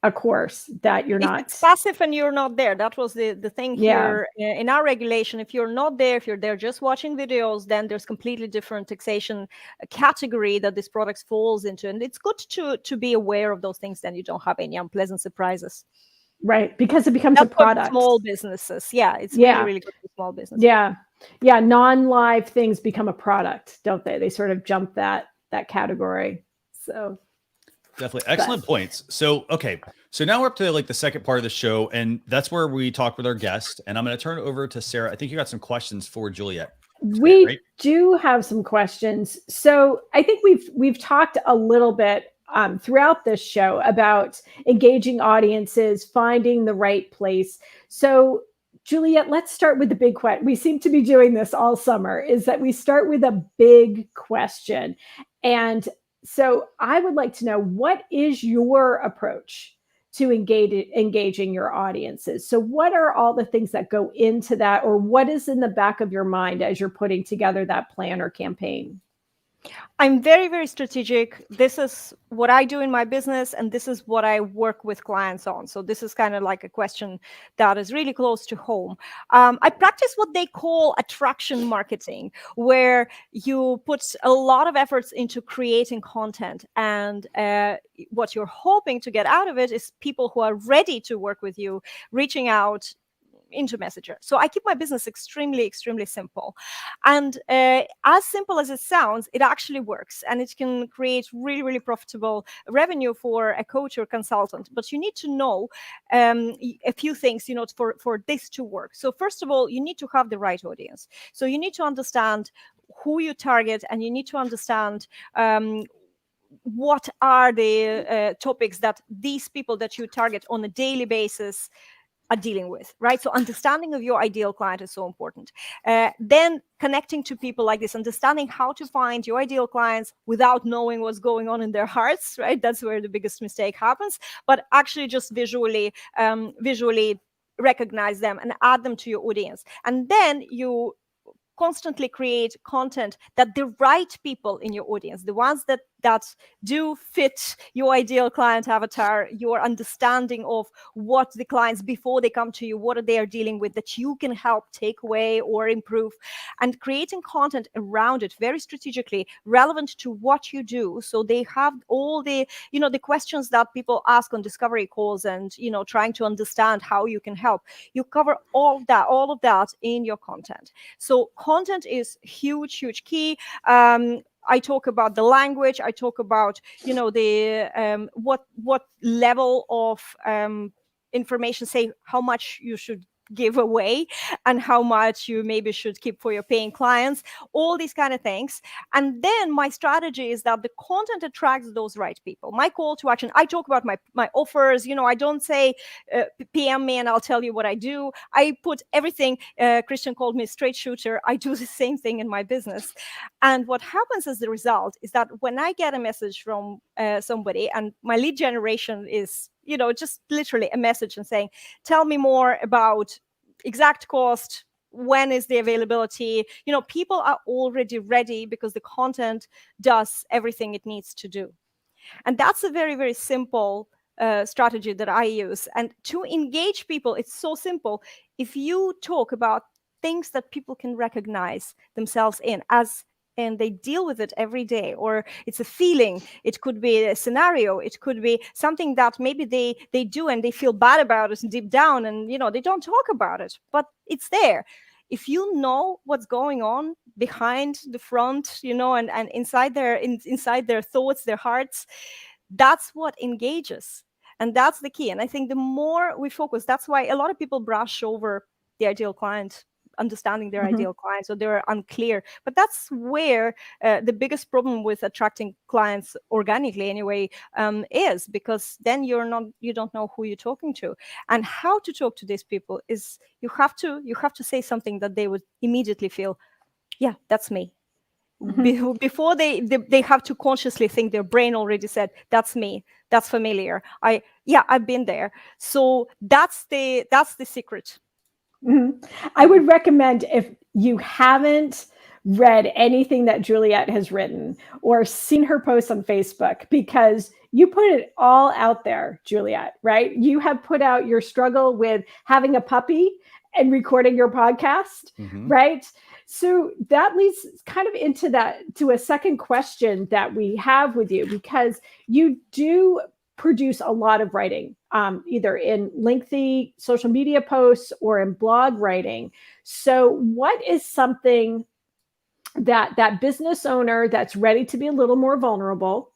a course that you're not. It's passive and you're not there. That was the thing here in our regulation. If you're not there, if you're there just watching videos, then there's completely different taxation category that this product falls into. And it's good to be aware of those things, then you don't have any unpleasant surprises. Right, because it becomes a product. Small businesses. Yeah, it's really, really good for small business. Yeah. Yeah, non-live things become a product, don't they? They sort of jump that category. So definitely excellent points. So, okay. So now we're up to like the second part of the show, and that's where we talk with our guest. And I'm going to turn it over to Sarah. I think you got some questions for Juliette. We do have some questions. So I think we've talked a little bit throughout this show about engaging audiences, finding the right place. So Juliette, let's start with the big question. We seem to be doing this all summer, is that we start with a big question. And so I would like to know, what is your approach to engaging your audiences? So what are all the things that go into that, or what is in the back of your mind as you're putting together that plan or campaign? I'm very, very strategic. This is what I do in my business, and this is what I work with clients on. So this is kind of like a question that is really close to home. I practice what they call attraction marketing, where you put a lot of efforts into creating content, and what you're hoping to get out of it is people who are ready to work with you, reaching out into Messenger. So I keep my business extremely, extremely simple. And as simple as it sounds, it actually works. And it can create really, really profitable revenue for a coach or consultant. But you need to know a few things, for this to work. So first of all, you need to have the right audience. So you need to understand who you target, and you need to understand what are the topics that these people that you target on a daily basis are dealing with, right? So understanding of your ideal client is so important. Then connecting to people like this, understanding how to find your ideal clients without knowing what's going on in their hearts, right? That's where the biggest mistake happens. But actually just visually recognize them and add them to your audience. And then you constantly create content that the right people in your audience, the ones that do fit your ideal client avatar, your understanding of what the clients before they come to you, what they are dealing with, that you can help take away or improve, and creating content around it very strategically, relevant to what you do. So they have all the the questions that people ask on discovery calls, and trying to understand how you can help. You cover all of that in your content. So content is huge key. I talk about the language. I talk about the what level of information, say how much you should give away and how much you maybe should keep for your paying clients, all these kind of things. And then my strategy is that the content attracts those right people. My call to action, I talk about my offers. I don't say PM me and I'll tell you what I do. I put everything. Christian called me a straight shooter. I do the same thing in my business. And what happens as the result is that when I get a message from somebody, and my lead generation is just literally a message and saying, tell me more about exact cost, when is the availability, people are already ready because the content does everything it needs to do. And that's a very, very simple strategy that I use. And to engage people, it's so simple. If you talk about things that people can recognize themselves in, and they deal with it every day, or it's a feeling, it could be a scenario, it could be something that maybe they do and they feel bad about it deep down, and they don't talk about it, but it's there. If you know what's going on behind the front, and inside their thoughts, their hearts, that's what engages. And that's the key. And I think the more we focus, that's why a lot of people brush over the ideal client, understanding their ideal client, so they're unclear. But that's where the biggest problem with attracting clients organically anyway is, because then you don't know who you're talking to. And how to talk to these people is you have to say something that they would immediately feel, yeah, that's me. Before they have to consciously think, their brain already said, that's me, that's familiar, I've been there. So that's the secret. I would recommend, if you haven't read anything that Juliette has written or seen her posts on Facebook, because you put it all out there, Juliette, right? You have put out your struggle with having a puppy and recording your podcast, right? So that leads kind of into to a second question that we have with you, because you do produce a lot of writing, either in lengthy social media posts or in blog writing. So what is something that business owner that's ready to be a little more vulnerable,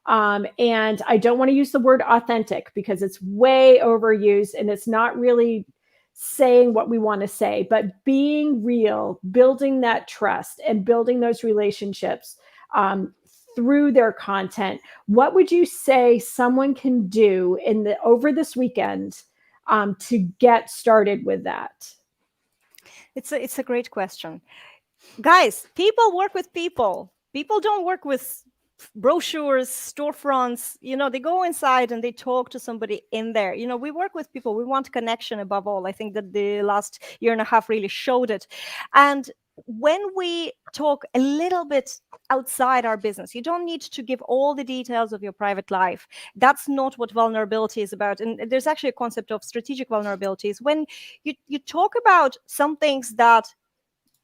and I don't want to use the word authentic because it's way overused and it's not really saying what we want to say, but being real, building that trust and building those relationships through their content, what would you say someone can do over this weekend to get started with that? It's a great question. Guys, people work with people. People don't work with brochures, storefronts. They go inside and they talk to somebody in there. We work with people. We want connection above all. I think that the last year and a half really showed it. And when we talk a little bit outside our business, you don't need to give all the details of your private life. That's not what vulnerability is about. And there's actually a concept of strategic vulnerabilities. When you talk about some things that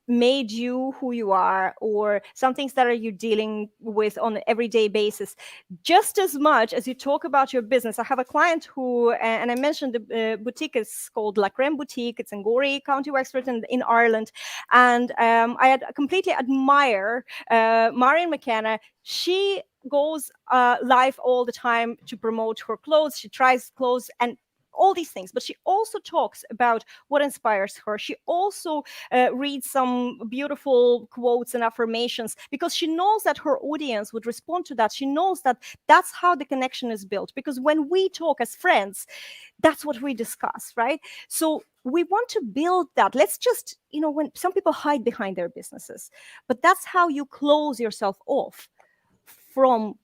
made you who you are, or some things that are you dealing with on an everyday basis, just as much as you talk about your business. I have a client who, and I mentioned the boutique is called La Creme Boutique. It's in Gorey, County Wexford in Ireland. And I completely admire Marion McKenna. She goes live all the time to promote her clothes. She tries clothes and all these things, but she also talks about what inspires her. She also reads some beautiful quotes and affirmations, because she knows that her audience would respond to that. She knows that that's how the connection is built, because when we talk as friends, that's what we discuss, right? So we want to build that. Let's just, when some people hide behind their businesses, but that's how you close yourself off from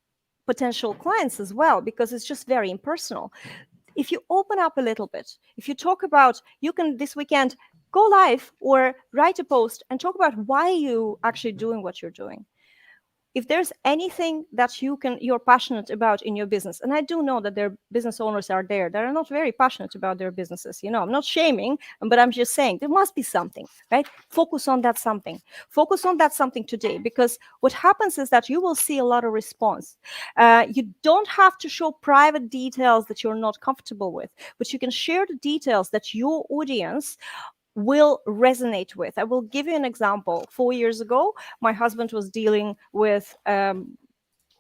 potential clients as well, because it's just very impersonal. If you open up a little bit, if you talk about, you can this weekend go live or write a post and talk about why you actually doing what you're doing. If there's anything that you're passionate about in your business, and I do know that there are business owners out there that are not very passionate about their businesses. I'm not shaming, but I'm just saying there must be something, right? Focus on that something. Focus on that something today, because what happens is that you will see a lot of response. You don't have to show private details that you're not comfortable with, but you can share the details that your audience will resonate with. I will give you an example. 4 years ago, my husband was dealing with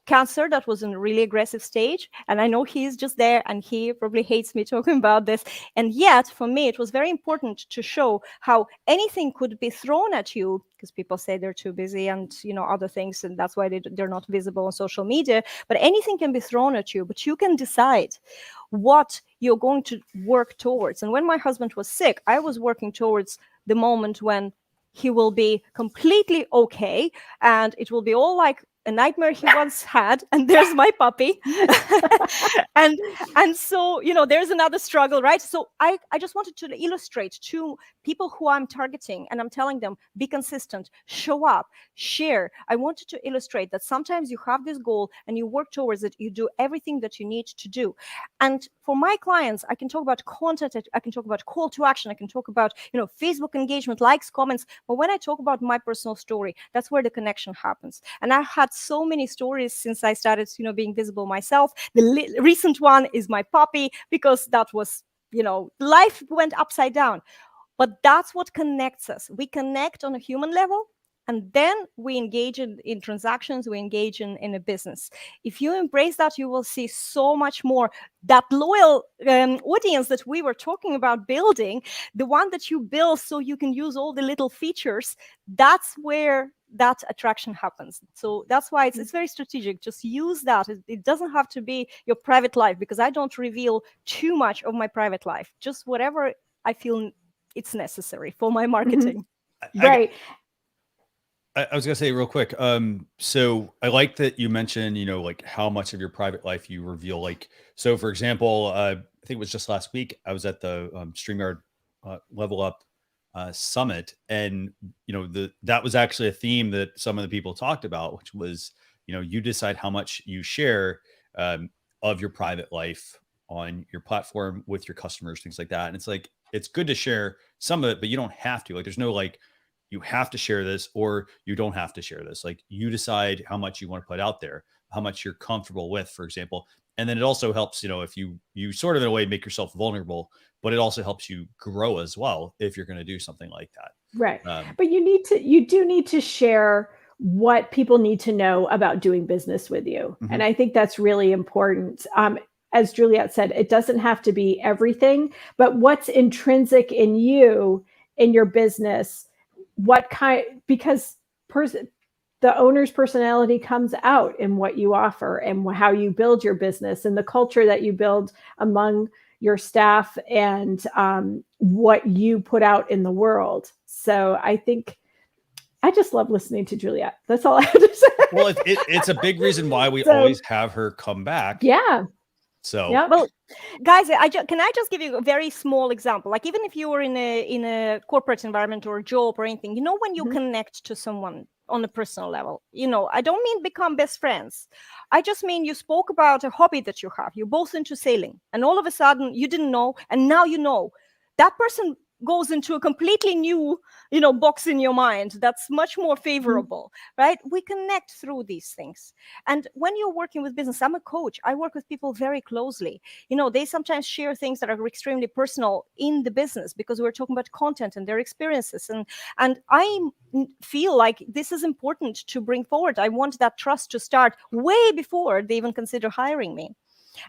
cancer that was in a really aggressive stage. And I know he's just there and he probably hates me talking about this. And yet, for me, it was very important to show how anything could be thrown at you, because people say they're too busy and, other things. And that's why they're not visible on social media. But anything can be thrown at you, but you can decide what you're going to work towards. And when my husband was sick, I was working towards the moment when he will be completely okay, and it will be all like a nightmare he once had, and there's my puppy. and so, there's another struggle, right? So I just wanted to illustrate to people who I'm targeting, and I'm telling them, be consistent, show up, share. I wanted to illustrate that sometimes you have this goal and you work towards it, you do everything that you need to do. And for my clients, I can talk about content, I can talk about call to action, I can talk about, Facebook engagement, likes, comments. But when I talk about my personal story, that's where the connection happens. And I've had so many stories since I started, being visible myself. The recent one is my puppy, because that was, life went upside down. But that's what connects us. We connect on a human level, and then we engage in transactions, we engage in a business. If you embrace that, you will see so much more. That loyal audience that we were talking about building, the one that you build so you can use all the little features, that's where that attraction happens. So that's why it's very strategic. Just use that. It doesn't have to be your private life, because I don't reveal too much of my private life. Just whatever I feel it's necessary for my marketing. Right. I was gonna say real quick. So I like that you mentioned, like how much of your private life you reveal. Like, so for example, I think it was just last week, I was at the StreamYard Level Up Summit, and that was actually a theme that some of the people talked about, which was, you decide how much you share of your private life on your platform with your customers, things like that. And it's like, it's good to share some of it, but you don't have to. Like, there's no like, you have to share this or you don't have to share this. Like, you decide how much you want to put out there, how much you're comfortable with, for example. And then it also helps, if you sort of in a way make yourself vulnerable, but it also helps you grow as well if you're going to do something like that. Right. But you do need to share what people need to know about doing business with you. Mm-hmm. And I think that's really important. As Juliette said, it doesn't have to be everything, but what's intrinsic in you, in your business, because the owner's personality comes out in what you offer and how you build your business and the culture that you build among your staff and what you put out in the world. So I think I just love listening to Juliette. That's all I have to say. Well, it's a big reason why we always have her come back. Yeah. So, well, guys, can I just give you a very small example? Like, even if you were in a corporate environment or a job or anything, when you connect to someone on a personal level, I don't mean become best friends. I just mean you spoke about a hobby that you have. You're both into sailing, and all of a sudden you didn't know, and now you know. That person goes into a completely new box in your mind that's much more favorable, right? We connect through these things. And when you're working with business, I'm a coach, I work with people very closely. They sometimes share things that are extremely personal in the business because we're talking about content and their experiences, and I feel like this is important to bring forward. I want that trust to start way before they even consider hiring me.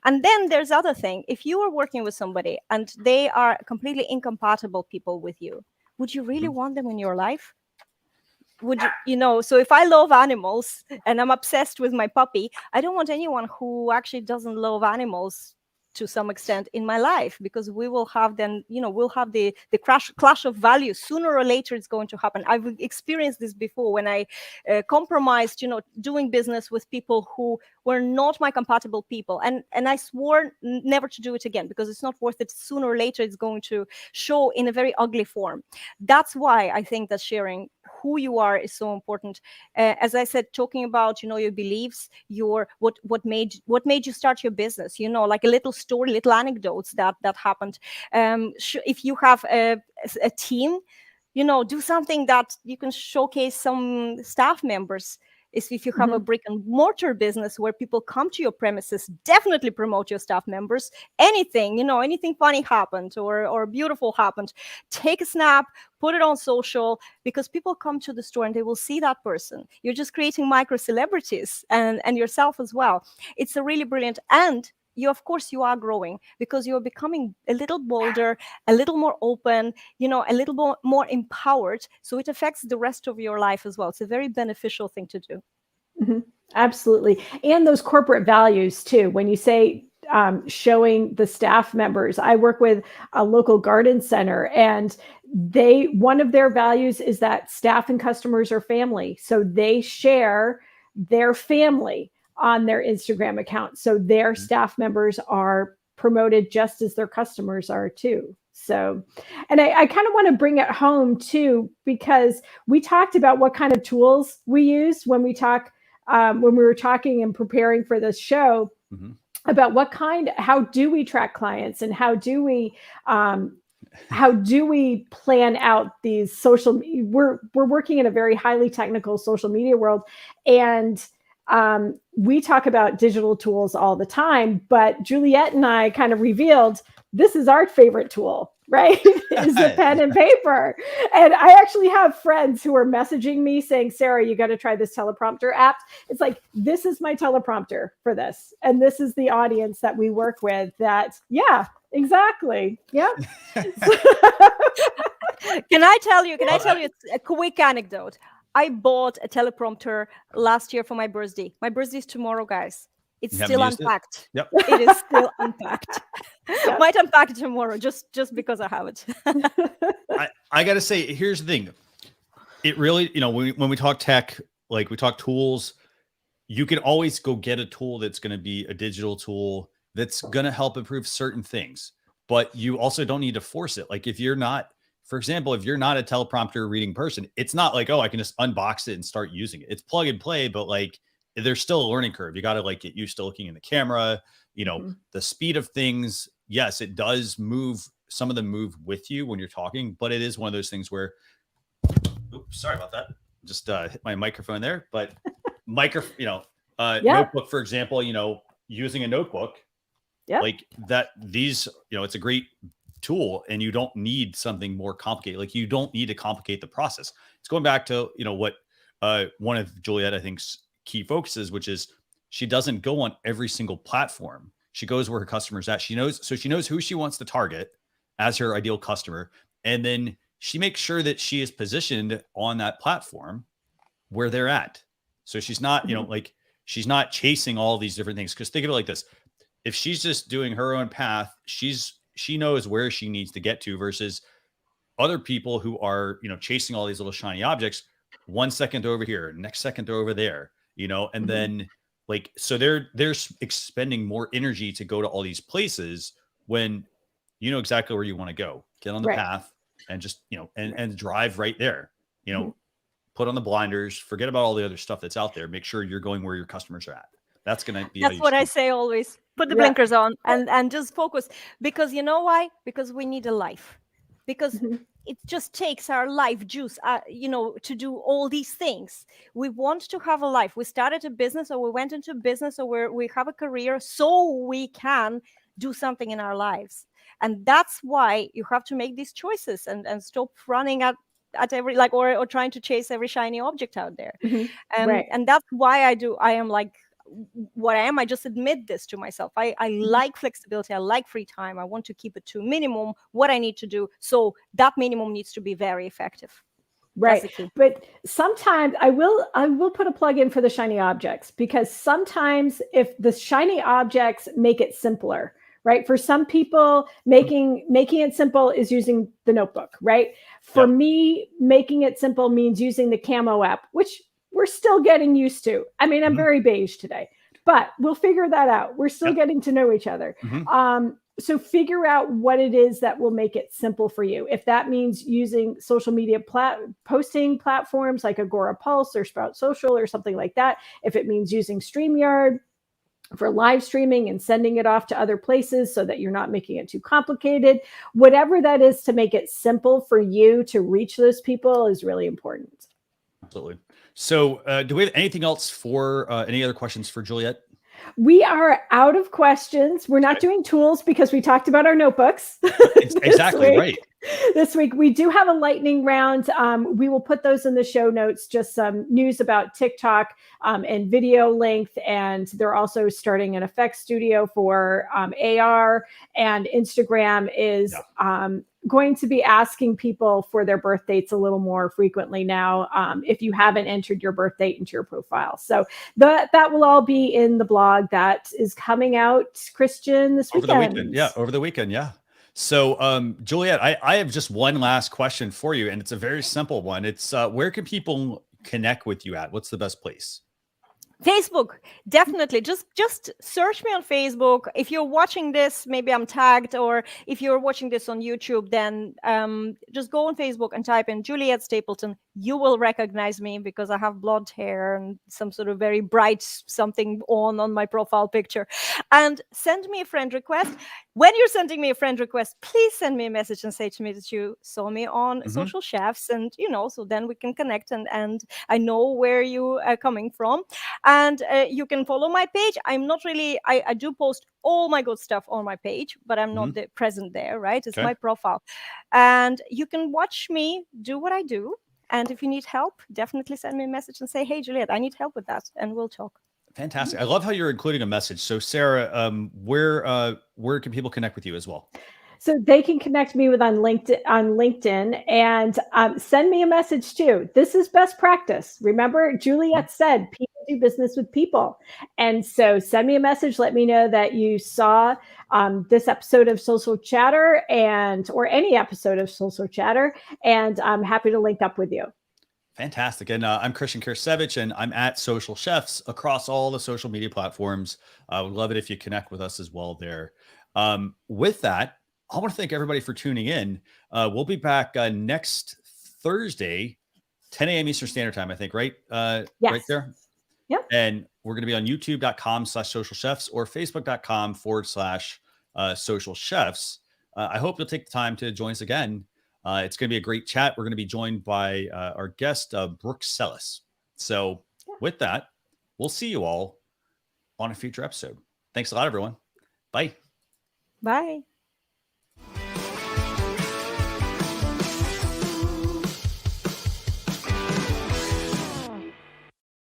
And then there's other thing. If you are working with somebody and they are completely incompatible people with you, would you really want them in your life? Would you, so if I love animals and I'm obsessed with my puppy, I don't want anyone who actually doesn't love animals to some extent in my life, because we will have then, we'll have the clash of values. Sooner or later, it's going to happen. I've experienced this before when I compromised, doing business with people who were not my compatible people. And I swore never to do it again, because it's not worth it. Sooner or later, it's going to show in a very ugly form. That's why I think that sharing who you are is so important. As I said, talking about, your beliefs, what made you start your business, like a little story, little anecdotes that happened. If you have a team, do something that you can showcase some staff members. If you have a brick and mortar business where people come to your premises, definitely promote your staff members. Anything, anything funny happened or beautiful happened, take a snap, put it on social, because people come to the store and they will see that person. You're just creating micro celebrities and yourself as well. It's a really brilliant, and of course you are growing because you're becoming a little bolder, a little more open, a little more empowered. So it affects the rest of your life as well. It's a very beneficial thing to do. Absolutely. And those corporate values too. When you say showing the staff members, I work with a local garden center, and one of their values is that staff and customers are family. So they share their family on their Instagram account. So their staff members are promoted just as their customers are too. So, and I kind of want to bring it home too, because we talked about what kind of tools we use when we were talking and preparing for this show, about how do we track clients, and how do we plan out these we're working in a very highly technical social media world, and we talk about digital tools all the time, but Juliette and I kind of revealed this is our favorite tool, right? Is a pen and paper. And I actually have friends who are messaging me saying, Sarah, you got to try this teleprompter app. It's like, this is my teleprompter for this. And this is the audience that we work with exactly. Yeah. Can I tell you a quick anecdote? I bought a teleprompter last year for my birthday. My birthday is tomorrow, guys. It's still unpacked. Yep. It is still unpacked. Might unpack it tomorrow just because I have it. I got to say, here's the thing. It really, when we talk tech, like we talk tools, you can always go get a tool that's going to be a digital tool that's going to help improve certain things, but you also don't need to force it. Like if you're not, for example, if you're not a teleprompter reading person, it's not like, oh, I can just unbox it and start using it. It's plug and play, but like there's still a learning curve. You got to like get used to looking in the camera, the speed of things. Yes, it does move. Some of them move with you when you're talking, but it is one of those things where, oops, sorry about that. Just hit my microphone there, but notebook, for example, using a notebook, like that, it's a great tool, and you don't need something more complicated. Like you don't need to complicate the process. It's going back to, what one of Juliette, I think's key focuses, which is she doesn't go on every single platform. She goes where her customer's at. She knows who she wants to target as her ideal customer. And then she makes sure that she is positioned on that platform where they're at. So she's not, she's not chasing all these different things. Cause think of it like this. If she's just doing her own path, she knows where she needs to get to, versus other people who are, chasing all these little shiny objects. 1 second over here, next second over there, and then Like, so they're expending more energy to go to all these places when you know exactly where you want to go. Get on the path and just, and drive right there. Put on the blinders, forget about all the other stuff that's out there. Make sure you're going where your customers are at. That's going to be That's what I say always. Put the blinkers on and just focus. Because you know why? Because we need a life. Because it just takes our life juice, to do all these things. We want to have a life. We started a business, or we went into business, or we have a career, so we can do something in our lives. And that's why you have to make these choices and stop running at every, or trying to chase every shiny object out there. And that's why I am like what I am. I just admit this to myself. I like flexibility. I like free time. I want to keep it to minimum what I need to do. So that minimum needs to be very effective. Right. But sometimes I will put a plug in for the shiny objects, because sometimes if the shiny objects make it simpler, right? For some people, making it simple is using the notebook, right? For me, making it simple means using the Camo app, which we're still getting used to. I mean, I'm very beige today, but we'll figure that out. We're still getting to know each other. So figure out what it is that will make it simple for you. If that means using social media posting platforms like Agora Pulse or Sprout Social or something like that. If it means using StreamYard for live streaming and sending it off to other places so that you're not making it too complicated, whatever that is to make it simple for you to reach those people is really important. Absolutely. So do we have anything else for any other questions for Juliette? We are out of questions. We're not doing tools because we talked about our notebooks. Exactly right. This week, we do have a lightning round. We will put those in the show notes, just some news about TikTok and video length. And they're also starting an effects studio for AR, and Instagram is going to be asking people for their birth dates a little more frequently now, if you haven't entered your birth date into your profile. So that will all be in the blog that is coming out, Christian, this weekend. Over the weekend. Yeah, over the weekend. Yeah. So, Juliette, I have just one last question for you, and it's a very simple one. It's where can people connect with you at? What's the best place? Facebook, definitely. Just search me on Facebook. If you're watching this, maybe I'm tagged, or if you're watching this on YouTube, then just go on Facebook and type in Juliette Stapleton. You will recognize me because I have blonde hair and some sort of very bright something on my profile picture. And send me a friend request. When you're sending me a friend request, please send me a message and say to me that you saw me on Social Chefs, and so then we can connect and I know where you are coming from. And you can follow my page. I'm not really, I do post all my good stuff on my page, but I'm not present there, right? It's my profile. And you can watch me do what I do. And if you need help, definitely send me a message and say, hey, Juliette, I need help with that. And we'll talk. Fantastic. I love how you're including a message. So Sarah, where can people connect with you as well? So they can connect me with on LinkedIn, and send me a message too. This is best practice. Remember, Juliette said people do business with people. And so send me a message. Let me know that you saw this episode of Social Chatter or any episode of Social Chatter. And I'm happy to link up with you. Fantastic. And I'm Christian Kirsevich, and I'm at Social Chefs across all the social media platforms. I would love it if you connect with us as well there. With that, I want to thank everybody for tuning in. We'll be back next Thursday, 10 a.m. Eastern Standard Time, I think, right? Yes. Right there? Yep. And we're going to be on youtube.com/social chefs or facebook.com/social chefs. I hope you'll take the time to join us again. It's going to be a great chat. We're going to be joined by our guest, Brooke Sellis. So with that, we'll see you all on a future episode. Thanks a lot, everyone. Bye. Bye.